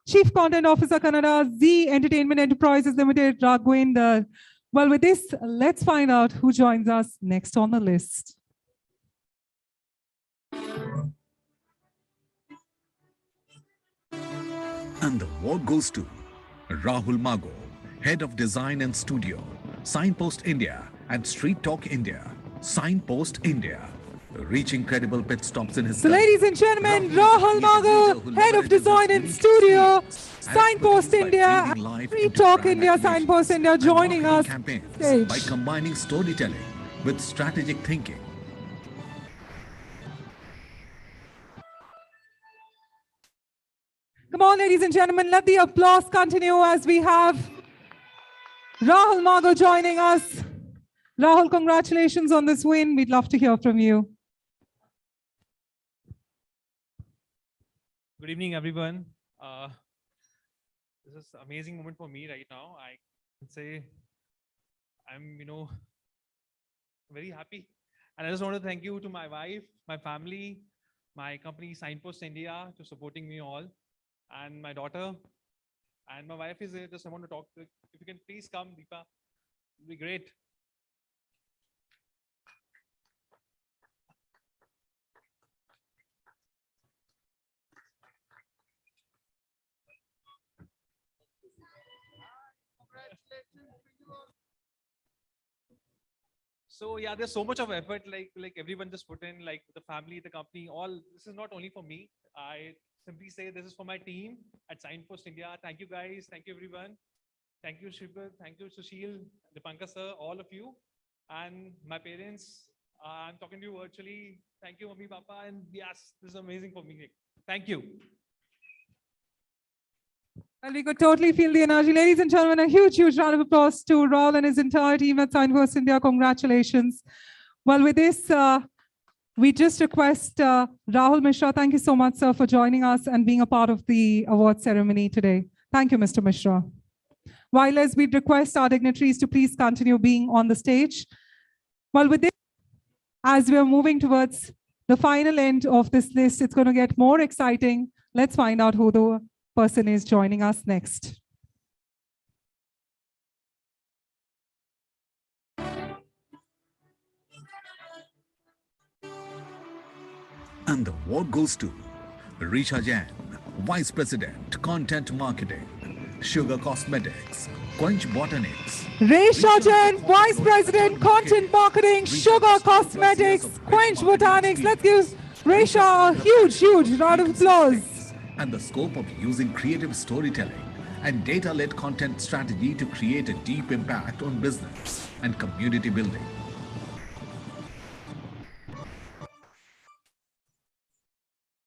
Chief Content Officer, Kannada, Z Entertainment Enterprises Limited, Raghavendra. Well, with this, let's find out who joins us next on the list. And the award goes to Rahul Mago, Head of Design and Studio, Signpost India and Street Talk India. Signpost India, reaching credible pit stops in his So, career. ladies and gentlemen, Rahul Mago, Head of Design and Studio, Signpost India, Street Talk India, Signpost India, joining us. Campaigns by combining storytelling with strategic thinking. Come on, ladies and gentlemen, let the applause continue as we have Rahul Mago joining us. Rahul, congratulations on this win. We'd love to hear from you. Good evening, everyone. This is an amazing moment for me right now. I can say I'm, very happy. And I just want to thank you to my wife, my family, my company Signpost India to supporting me all, and my daughter. And my wife is there. Just I want to talk to. If you can please come, Deepa, it'll be great. So yeah, there's so much of effort, like everyone just put in, like the family, the company, all. This is not only for me. I simply say this is for my team at Signpost India. Thank you guys. Thank you everyone. Thank you Shripa. Thank you Sushil, Dipankar sir, all of you, and my parents. I'm talking to you virtually. Thank you, Mummy, Papa, and yes, this is amazing for me. Thank you. Well, we could totally feel the energy. Ladies and gentlemen, a huge, huge round of applause to Rahul and his entire team at Signpost India. Congratulations. Well, with this, we just request Rahul Mishra. Thank you so much, sir, for joining us and being a part of the award ceremony today. Thank you, Mr. Mishra. While as we request our dignitaries to please continue being on the stage. Well, with this, as we are moving towards the final end of this list, it's going to get more exciting. Let's find out who the person is joining us next. And the award goes to Risha Jain, Vice President, Content Marketing, Sugar Cosmetics, Quench Botanics. Risha Jain, Vice President, Content Marketing, Sugar Cosmetics, Quench Botanics. Let's give Risha a huge, huge round of applause. And the scope of using creative storytelling and data-led content strategy to create a deep impact on business and community building.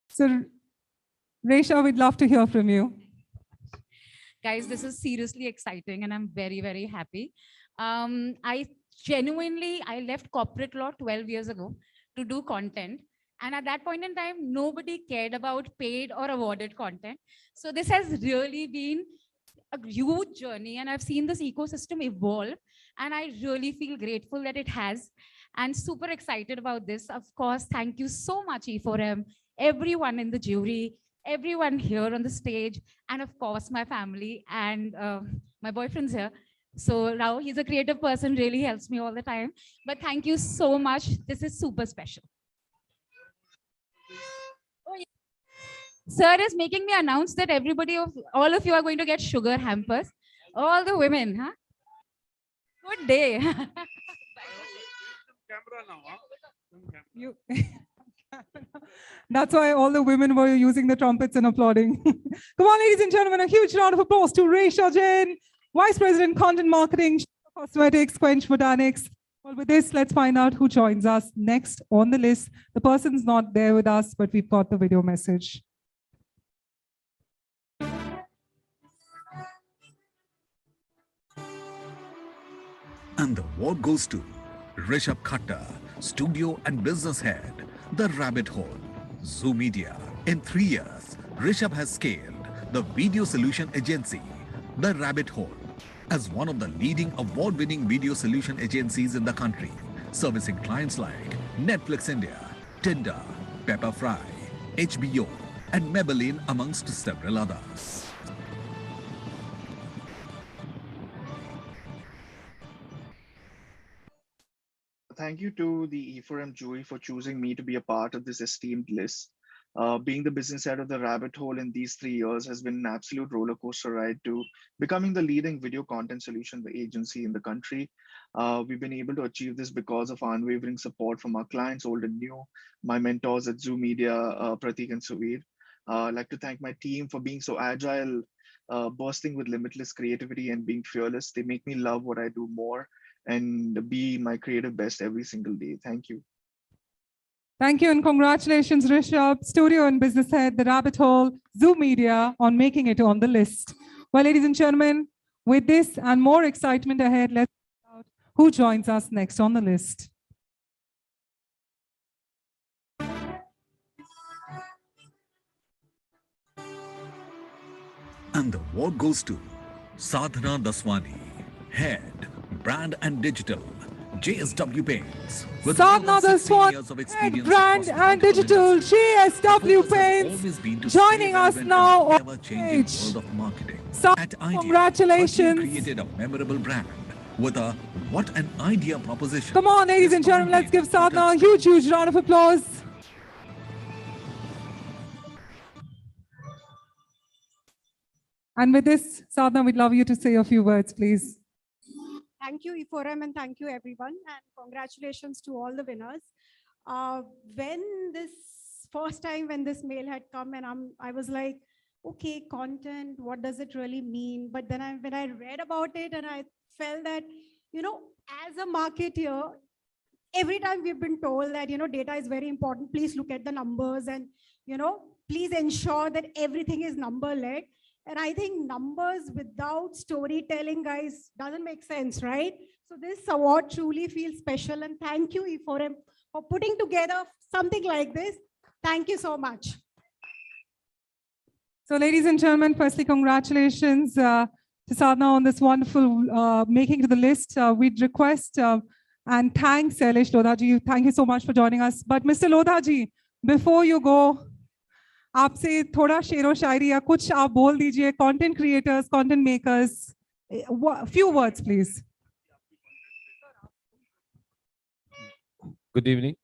So, Risha, we'd love to hear from you. Guys, this is seriously exciting and I'm very, very happy. I left corporate law 12 years ago to do content. And at that point in time, nobody cared about paid or awarded content. So this has really been a huge journey and I've seen this ecosystem evolve and I really feel grateful that it has and super excited about this. Of course, thank you so much E4M, everyone in the jury, everyone here on the stage, and of course my family and my boyfriend's here. So now he's a creative person, really helps me all the time. But thank you so much. This is super special. Oh, yeah. Sir is making me announce that all of you are going to get sugar hampers. All the women, huh? Good day. You. That's why all the women were using the trumpets and applauding. Come on, ladies and gentlemen, a huge round of applause to Risha Jain, Vice President, Content Marketing, Cosmetics, Quench Botanics. Well, with this, let's find out who joins us next on the list. The person's not there with us, but we've got the video message. And the award goes to Rishabh Khatta, Studio and Business Head, The Rabbit Hole, Zoo Media. In 3 years, Rishabh has scaled the video solution agency, The Rabbit Hole, as one of the leading award-winning video solution agencies in the country, servicing clients like Netflix India, Tinder, Pepperfry, HBO, and Maybelline amongst several others. Thank you to the E4M jury for choosing me to be a part of this esteemed list. Being the business head of the Rabbit Hole in these 3 years has been an absolute roller coaster ride to becoming the leading video content solution agency in the country. We've been able to achieve this because of unwavering support from our clients, old and new, my mentors at Zoo Media, Pratik and Suvir. I'd like to thank my team for being so agile, bursting with limitless creativity and being fearless. They make me love what I do more and be my creative best every single day. Thank you. Thank you and congratulations, Rishabh, Studio and Business Head, The Rabbit Hole, Zoo Media on making it on the list. Well, ladies and gentlemen, with this and more excitement ahead, let's find out who joins us next on the list. And the award goes to Sadhana Daswani, Head, Brand and Digital, JSW Paints. With Sadhana Daswani, Head, Brand and Digital, JSW Paints, joining us now on stage. World of marketing. At Idea, congratulations. Created a memorable brand with a what an idea proposition. Come on, ladies and gentlemen, let's give Sadhana a huge, huge round of applause. And with this, Sadhana, we'd love you to say a few words, please. Thank you, e4m, and thank you, everyone. And congratulations to all the winners. When this first time when this mail had come and I was like, okay, content, what does it really mean? But then when I read about it and I felt that, you know, as a marketer, every time we've been told that, you know, data is very important, please look at the numbers and, you know, please ensure that everything is number-led. And I think numbers without storytelling, guys, doesn't make sense, right? So this award truly feels special. And thank you, e4m, for putting together something like this. Thank you so much. So ladies and gentlemen, firstly, congratulations to Sadhana on this wonderful making to the list. We'd request and thanks, Shailesh Lodhaji. Thank you so much for joining us. But Mr. Lodhaji, before you go, आपसे थोड़ा शेरो शायरी या कुछ आप बोल दीजिए content creators, content makers, few words please. Good evening.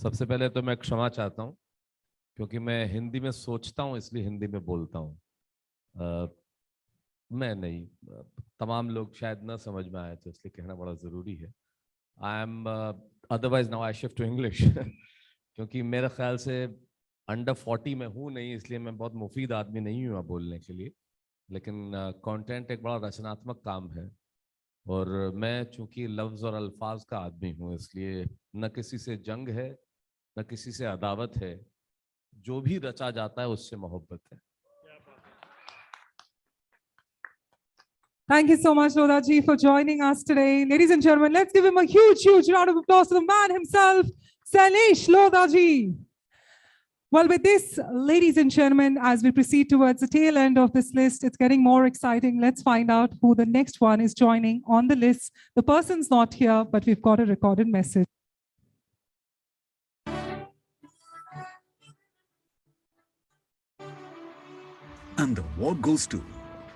सबसे पहले तो मैं क्षमा चाहता हूँ क्योंकि मैं हिंदी में सोचता हूँ इसलिए हिंदी में बोलता हूँ मैं नहीं तमाम लोग शायद ना समझ में आए तो इसलिए कहना बड़ा ज़रूरी है I am otherwise now I shift to English क्योंकि मेरे ख्याल से अंडर 40 में हूँ नहीं इसलिए मैं बहुत मुफीद आदमी नहीं हूँ बोलने के लिए लेकिन कंटेंट एक बड़ा रचनात्मक काम है और मैं चूंकि लफ्ज़ और अल्फाज का आदमी हूँ इसलिए न किसी से जंग है न किसी से अदावत है जो भी रचा जाता है उससे मोहब्बत है Thank you so much, Lodhaji, for joining us today. Ladies and gentlemen, let's give him a huge, huge round of applause to the man himself, Shailesh Lodhaji. Well, with this, ladies and gentlemen, as we proceed towards the tail end of this list, it's getting more exciting. Let's find out who the next one is joining on the list. The person's not here, but we've got a recorded message. And the award goes to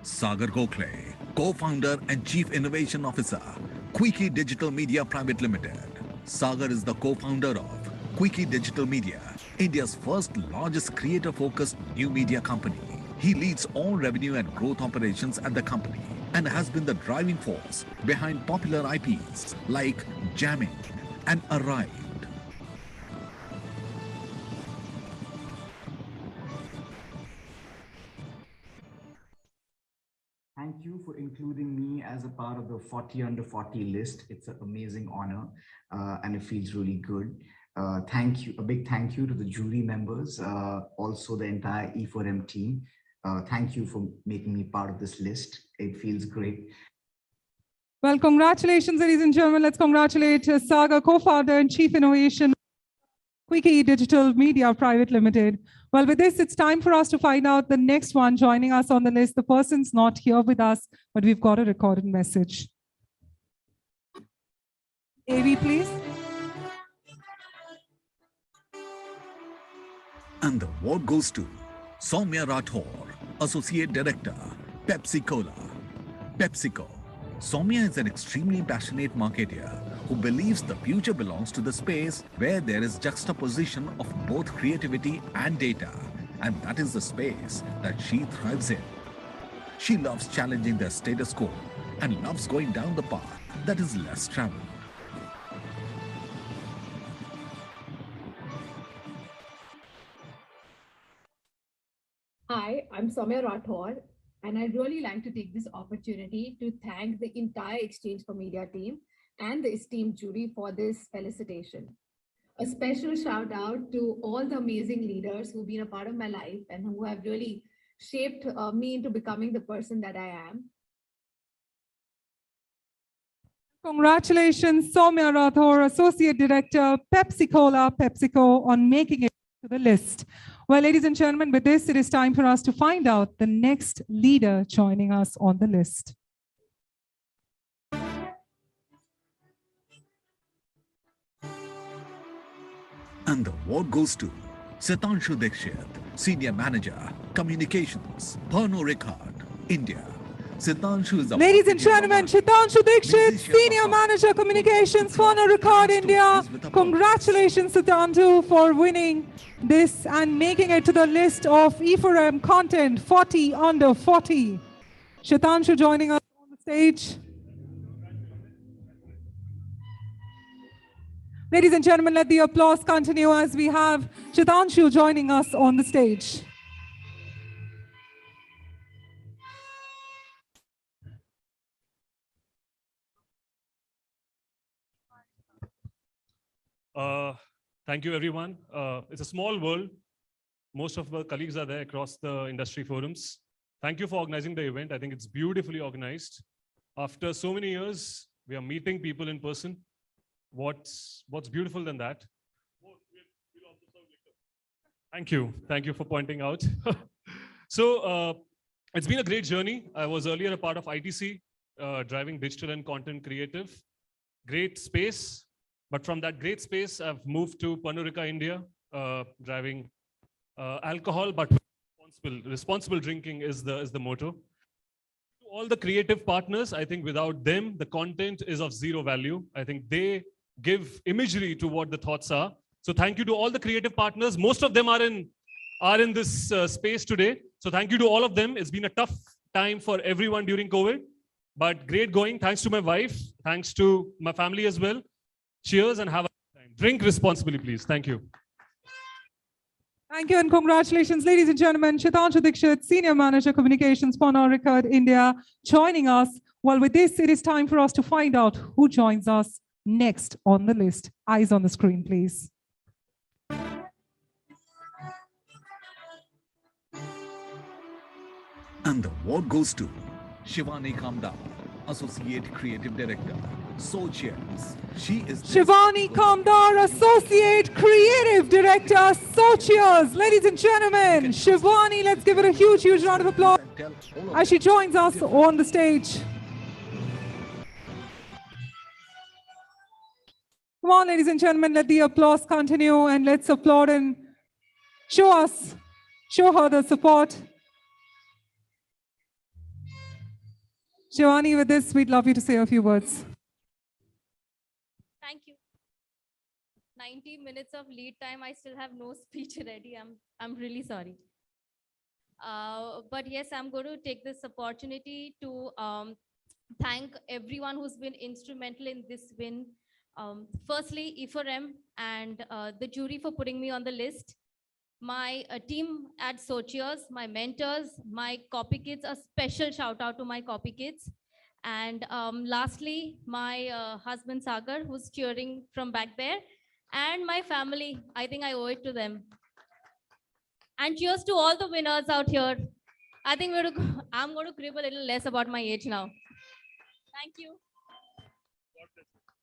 Sagar Gokhale, co-founder and chief innovation officer, Quickie Digital Media Private Limited. Sagar is the co-founder of Quickie Digital Media, India's first largest creator-focused new media company. He leads all revenue and growth operations at the company and has been the driving force behind popular IPs like Jamming and Arrived. Thank you for including me as a part of the 40 under 40 list. It's an amazing honor and it feels really good. Thank you, a big thank you to the jury members, also the entire e4m team. Thank you for making me part of this list. It feels great. Well, congratulations, ladies and gentlemen. Let's congratulate Saga, co-founder and chief innovation, Quickie Digital Media Private Limited. Well, with this, it's time for us to find out the next one joining us on the list. The person's not here with us, but we've got a recorded message. AV, please. And the award goes to Soumya Rathore, Associate Director, Pepsi Cola. PepsiCo. Soumya is an extremely passionate marketer who believes the future belongs to the space where there is juxtaposition of both creativity and data, and that is the space that she thrives in. She loves challenging the status quo and loves going down the path that is less traveled. Hi, I'm Soumya Rathore, and I'd really like to take this opportunity to thank the entire Exchange for Media team and the esteemed jury for this felicitation. A special shout out to all the amazing leaders who've been a part of my life and who have really shaped me into becoming the person that I am. Congratulations, Soumya Rathore, Associate Director, Pepsi Cola, PepsiCo, on making it to the list. Well, ladies and gentlemen, with this, it is time for us to find out the next leader joining us on the list. And the award goes to Sitanshu Dikshit, Senior Manager, Communications, Pernod Ricard, India. Sitanshu is a Ladies and gentlemen, Sitanshu Dikshit, Senior Manager, Communications, Pernod Ricard, India. Congratulations, Sitanshu, for winning this and making it to the list of e4m content 40 under 40. Sitanshu joining us on the stage. Ladies and gentlemen, let the applause continue as we have Sitanshu joining us on the stage. Thank you, everyone. It's a small world. Most of our colleagues are there across the industry forums. Thank you for organizing the event. I think it's beautifully organized. After so many years, we are meeting people in person. What's beautiful than that? Thank you. Thank you for pointing out. So it's been a great journey. I was earlier a part of ITC, driving digital and content creative. Great space. But from that great space, I've moved to Pernod Ricard, India, driving alcohol, but responsible drinking is the motto. To all the creative partners, I think without them, the content is of zero value. I think they give imagery to what the thoughts are. So thank you to all the creative partners. Most of them are in this space today. So thank you to all of them. It's been a tough time for everyone during COVID, but great going. Thanks to my wife. Thanks to my family as well. Cheers and have a good time. Drink responsibly, please. Thank you. Thank you and congratulations, ladies and gentlemen. Sitanshu Dikshit, Senior Manager Communications, Pernod Ricard, India, joining us. Well, with this, it is time for us to find out who joins us next on the list. Eyes on the screen, please. And the award goes to Shivani Kamdar, Associate Creative Director, So Cheers. She is Shivani Kamdar, Associate Creative Director, So Cheers. Ladies and gentlemen, Shivani, let's give it a huge round of applause as she joins us on the stage. Come on, ladies and gentlemen, let the applause continue and let's applaud and show her the support. Shivani, with this, we'd love you to say a few words. Thank you. 90 minutes of lead time. I still have no speech ready. I'm really sorry. But yes, I'm going to take this opportunity to thank everyone who's been instrumental in this win. Firstly, e4m and the jury for putting me on the list. My team at Sochios, my mentors, my copy kids, a special shout out to my copy kids. And lastly, my husband Sagar, who's cheering from back there, and my family. I think I owe it to them. And cheers to all the winners out here. I think I'm going to crib a little less about my age now. Thank you.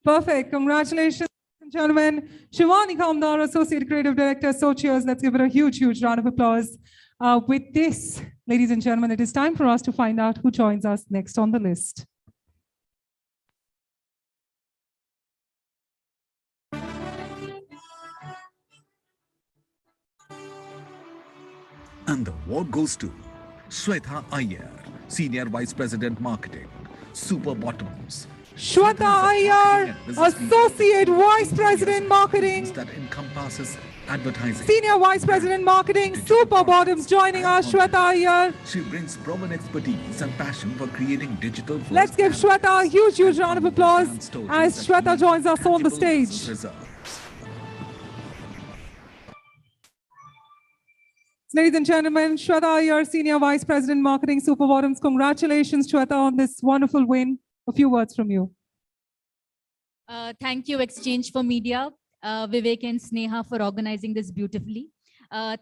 Perfect. Congratulations, ladies and gentlemen. Shivani Kamdar, Associate Creative Director. So cheers. Let's give it a huge, huge round of applause. With this, ladies and gentlemen, it is time for us to find out who joins us next on the list. And the award goes to Shweta Iyer, Senior Vice President Marketing, Super Bottoms. Shweta Iyer, Associate Vice President Marketing. That encompasses advertising. Senior Vice President Marketing, Super Bottoms, joining us, Shweta Iyer. She brings proven expertise and passion for creating digital. Let's give Shweta a huge, huge round of applause as Shweta joins us on the stage. Ladies and gentlemen, Shweta Iyer, Senior Vice President Marketing, Super Bottoms. Congratulations, Shweta, on this wonderful win. A few words from you. Thank you, Exchange for Media, Vivek and Sneha, for organizing this beautifully.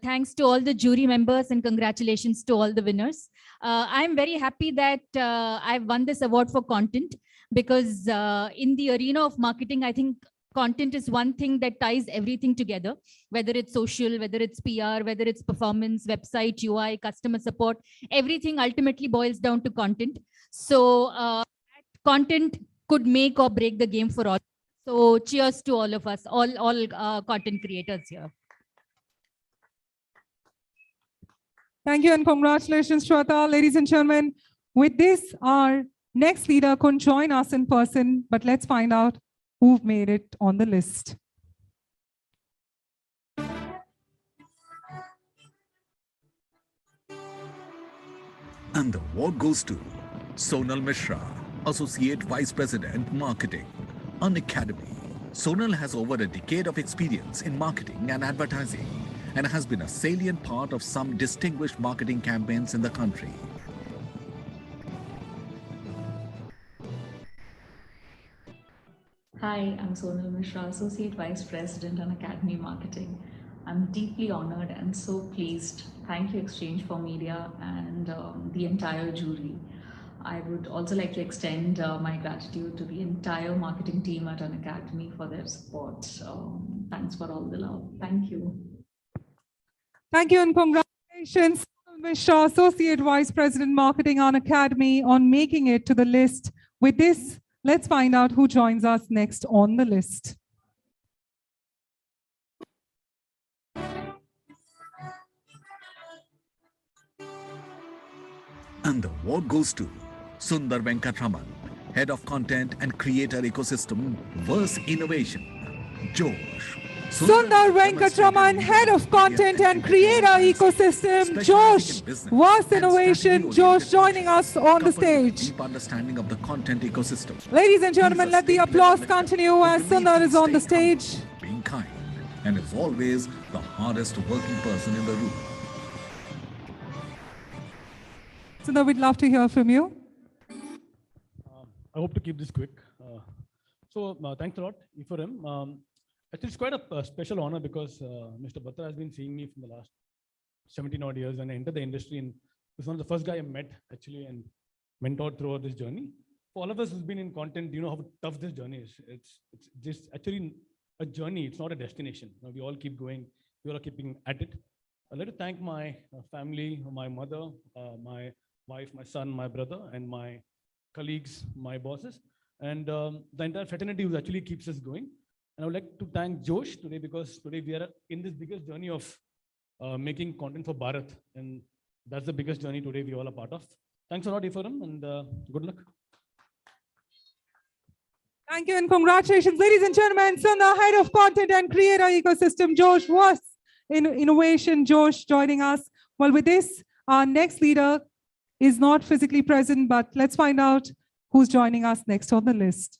Thanks to all the jury members and congratulations to all the winners. I'm very happy that I've won this award for content because in the arena of marketing, I think content is one thing that ties everything together, whether it's social, whether it's PR, whether it's performance, website, UI, customer support, everything ultimately boils down to content. So content could make or break the game for all. So cheers to all of us, all content creators here. Thank you and congratulations, Shweta. Ladies and gentlemen, with this, our next leader couldn't join us in person, but let's find out who've made it on the list. And the award goes to Sonal Mishra, Associate Vice President Marketing, Unacademy. Sonal has over a decade of experience in marketing and advertising and has been a salient part of some distinguished marketing campaigns in the country. Hi, I'm Sonal Mishra, Associate Vice President on Academy Marketing. I'm deeply honored and so pleased. Thank you, Exchange for Media and the entire jury. I would also like to extend my gratitude to the entire marketing team at An Academy for their support. Thanks for all the love. Thank you. Thank you and congratulations, Mishra, Associate Vice President Marketing on Academy, on making it to the list. With this, let's find out who joins us next on the list. And the award goes to Sundar Venkatraman, Head of Content and Creator Ecosystem, Verse Innovation, Josh. Sundar Venkatraman, Head of Content and Creator Ecosystem, Josh, Verse Innovation, Josh joining us on the stage. Deep understanding of the content ecosystem. Ladies and gentlemen, let the applause continue as Sundar is on the stage. Being kind and is always the hardest working person in the room. Sundar, we'd love to hear from you. I hope to keep this quick. Thanks a lot, e4m. Actually, it's quite a special honor because Mr. Batra has been seeing me from the last 17 odd years when I entered the industry, and he's one of the first guy I met actually and mentored throughout this journey. For all of us who's been in content, you know how tough this journey is. It's just actually a journey. It's not a destination. You know, we all keep going. We all are keeping at it. I'd like to thank my family, my mother, my wife, my son, my brother, and my colleagues, my bosses, and the entire fraternity who actually keeps us going. And I would like to thank Josh today because today we are in this biggest journey of making content for Bharat. And that's the biggest journey today we all are part of. Thanks a lot, e4m, and good luck. Thank you and congratulations, ladies and gentlemen. Sundar, Head of Content and Creator Ecosystem, Josh Verse Innovation, Josh joining us. Well, with this, our next leader is not physically present, but let's find out who's joining us next on the list.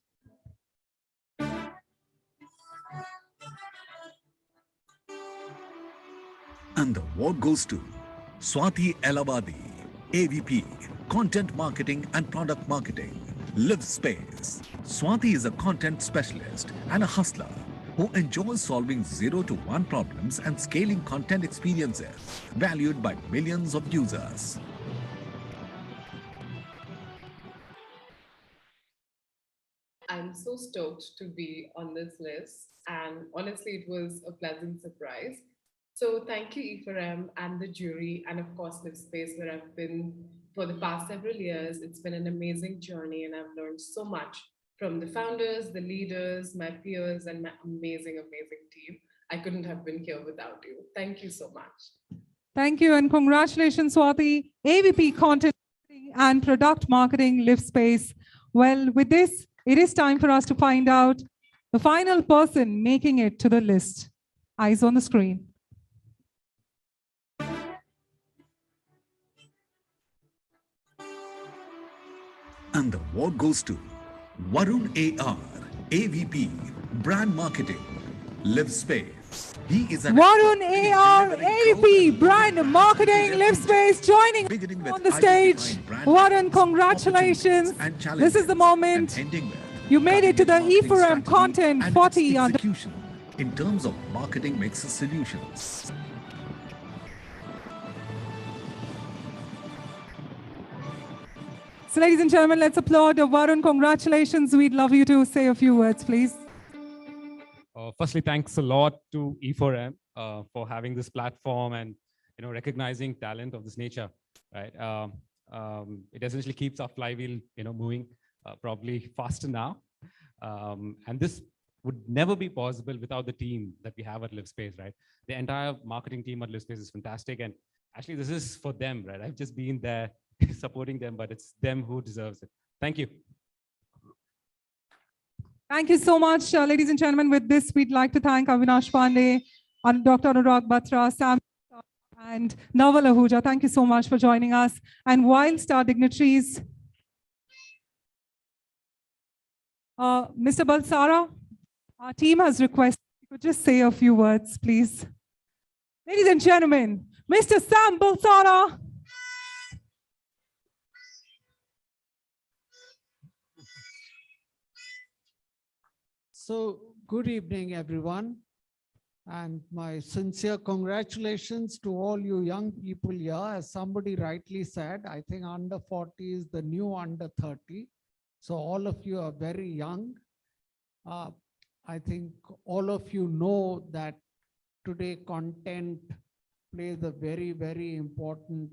And the award goes to Swati Elabadi, AVP, Content Marketing and Product Marketing, Live Space. Swati is a content specialist and a hustler who enjoys solving 0 to 1 problems and scaling content experiences valued by millions of users. I'm so stoked to be on this list, and honestly, it was a pleasant surprise. So thank you, E4M and the jury, and of course, Live Space, where I've been for the past several years. It's been an amazing journey, and I've learned so much from the founders, the leaders, my peers, and my amazing, amazing team. I couldn't have been here without you. Thank you so much. Thank you and congratulations, Swati, AVP Content and Product Marketing, Live Space. Well, with this, it is time for us to find out the final person making it to the list. Eyes on the screen. And the award goes to Varun AR, AVP, Brand Marketing, Live Space. He is an Varun AR, AVP, Brand Marketing, Live Space, joining on the stage. Varun, congratulations. This is the moment. You made it to the e4m Content 40 execution in terms of marketing mix solutions. So ladies and gentlemen, let's applaud Varun. Congratulations. We'd love you to say a few words, please. Firstly, thanks a lot to E4M for having this platform and recognizing talent of this nature. Right, it essentially keeps our flywheel moving probably faster now, and this would never be possible without the team that we have at Live Space. Right, the entire marketing team at Live Space is fantastic, and actually this is for them. Right, I've just been there supporting them, but it's them who deserves it. Thank you. Thank you so much, ladies and gentlemen. With this, we'd like to thank Avinash Pandey, Dr. Anurag Batra, Sam, and Naval Ahuja. Thank you so much for joining us. And whilst our dignitaries, Mr. Balsara, our team has requested you could just say a few words, please. Ladies and gentlemen, Mr. Sam Balsara. So good evening, everyone. And my sincere congratulations to all you young people here. As somebody rightly said, I think under 40 is the new under 30. So all of you are very young. I think all of you know that today content plays a very, very important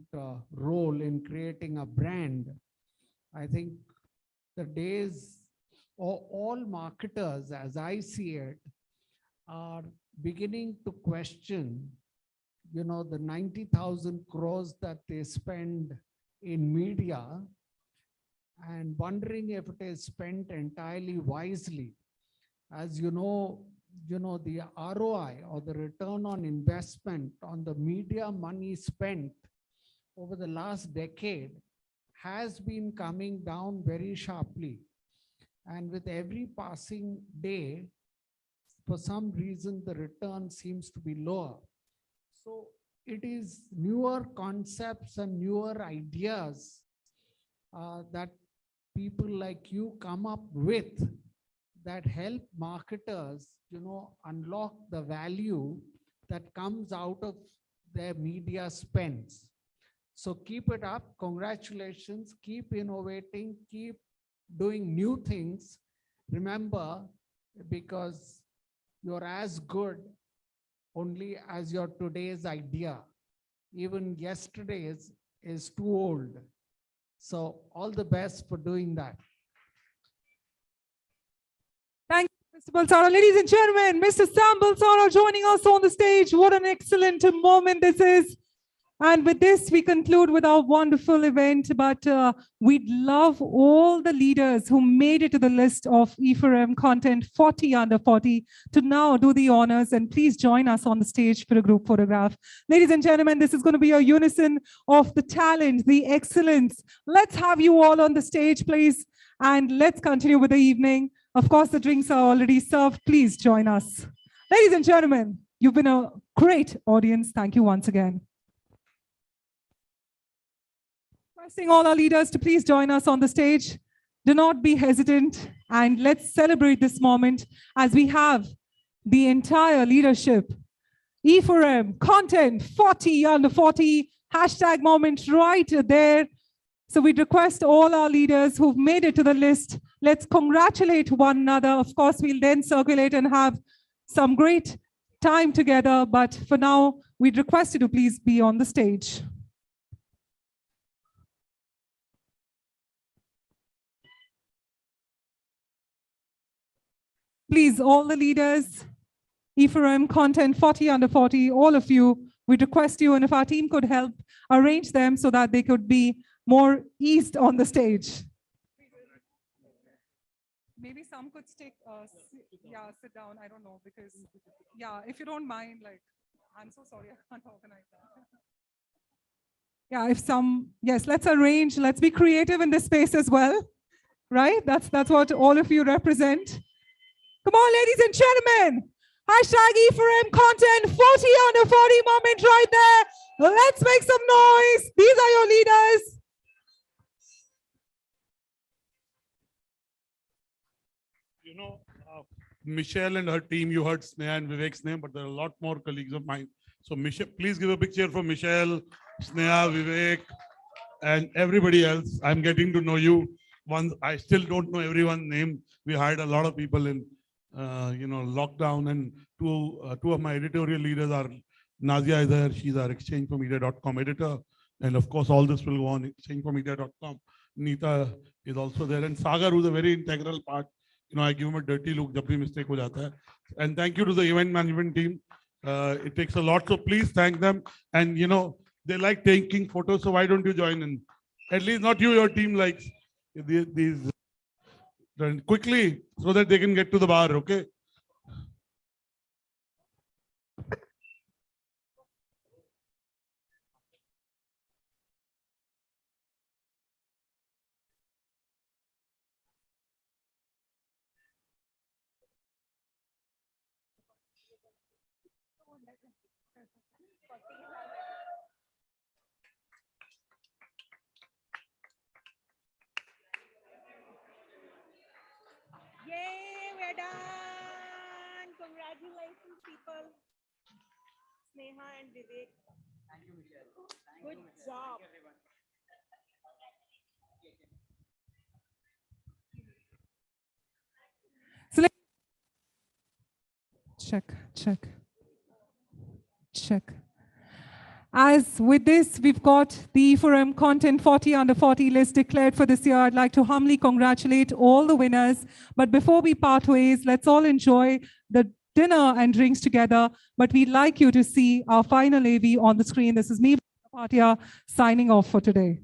role in creating a brand. I think the days all marketers, as I see it, are beginning to question, the 90,000 crores that they spend in media and wondering if it is spent entirely wisely. As you know, the ROI or the return on investment on the media money spent over the last decade has been coming down very sharply. And with every passing day, for some reason, the return seems to be lower. So it is newer concepts and newer ideas that people like you come up with that help marketers, unlock the value that comes out of their media spends. So keep it up. Congratulations. Keep innovating. Keep doing new things. Remember, because you're as good only as your today's idea. Even yesterday's is too old. So all the best for doing that. Thank you, Mr. Balsara. Ladies and gentlemen, Mr. Sam Balsara joining us on the stage. What an excellent moment this is. And with this, we conclude with our wonderful event. But we'd love all the leaders who made it to the list of e4m Content 40 under 40 to now do the honors. And please join us on the stage for a group photograph. Ladies and gentlemen, this is going to be a unison of the talent, the excellence. Let's have you all on the stage, please. And let's continue with the evening. Of course, the drinks are already served. Please join us. Ladies and gentlemen, you've been a great audience. Thank you once again. Requesting all our leaders to please join us on the stage. Do not be hesitant, and let's celebrate this moment as we have the entire leadership. E4M Content 40 under 40 hashtag moment right there. So we'd request all our leaders who've made it to the list Let's congratulate one another. Of course, we'll then circulate and have some great time together. But for now, we'd request you to please be on the stage. Please, all the leaders, e4m content 40 under 40, all of you, we'd request you, and if our team could help arrange them so that they could be more eased on the stage. Maybe some could sit down. I don't know, because, yeah, if you don't mind, like, I'm so sorry, I can't organize that. Yeah, if some, yes, let's arrange, let's be creative in this space as well, right? That's what all of you represent. Come on, ladies and gentlemen. Hashtag e4m content 40 under 40 moment right there. Let's make some noise. These are your leaders. You know, Michelle and her team, you heard Sneha and Vivek's name, but there are a lot more colleagues of mine. So Michelle, please give a big cheer for Michelle, Sneha, Vivek, and everybody else. I'm getting to know you. I still don't know everyone's name. We hired a lot of people in lockdown, and two of my editorial leaders are Nazia is there. She's our exchangeformedia.com editor. And of course, all this will go on exchangeformedia.com. Neeta is also there. And Sagar, who's a very integral part. I give him a dirty look every mistake ho jata hai. And thank you to the event management team. It takes a lot, so please thank them. And they like taking photos, so why don't you join in? At least not you, your team likes these quickly so that they can get to the bar, okay? Yay, we're done. Congratulations, people. Sneha and Vivek. Thank you, Michelle. Good job. So check. As with this, we've got the e4m content 40 under 40 list declared for this year. I'd like to humbly congratulate all the winners. But before we part ways, let's all enjoy the dinner and drinks together. But we'd like you to see our final AV on the screen. This is me, Bhatia, signing off for today.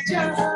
यहाँ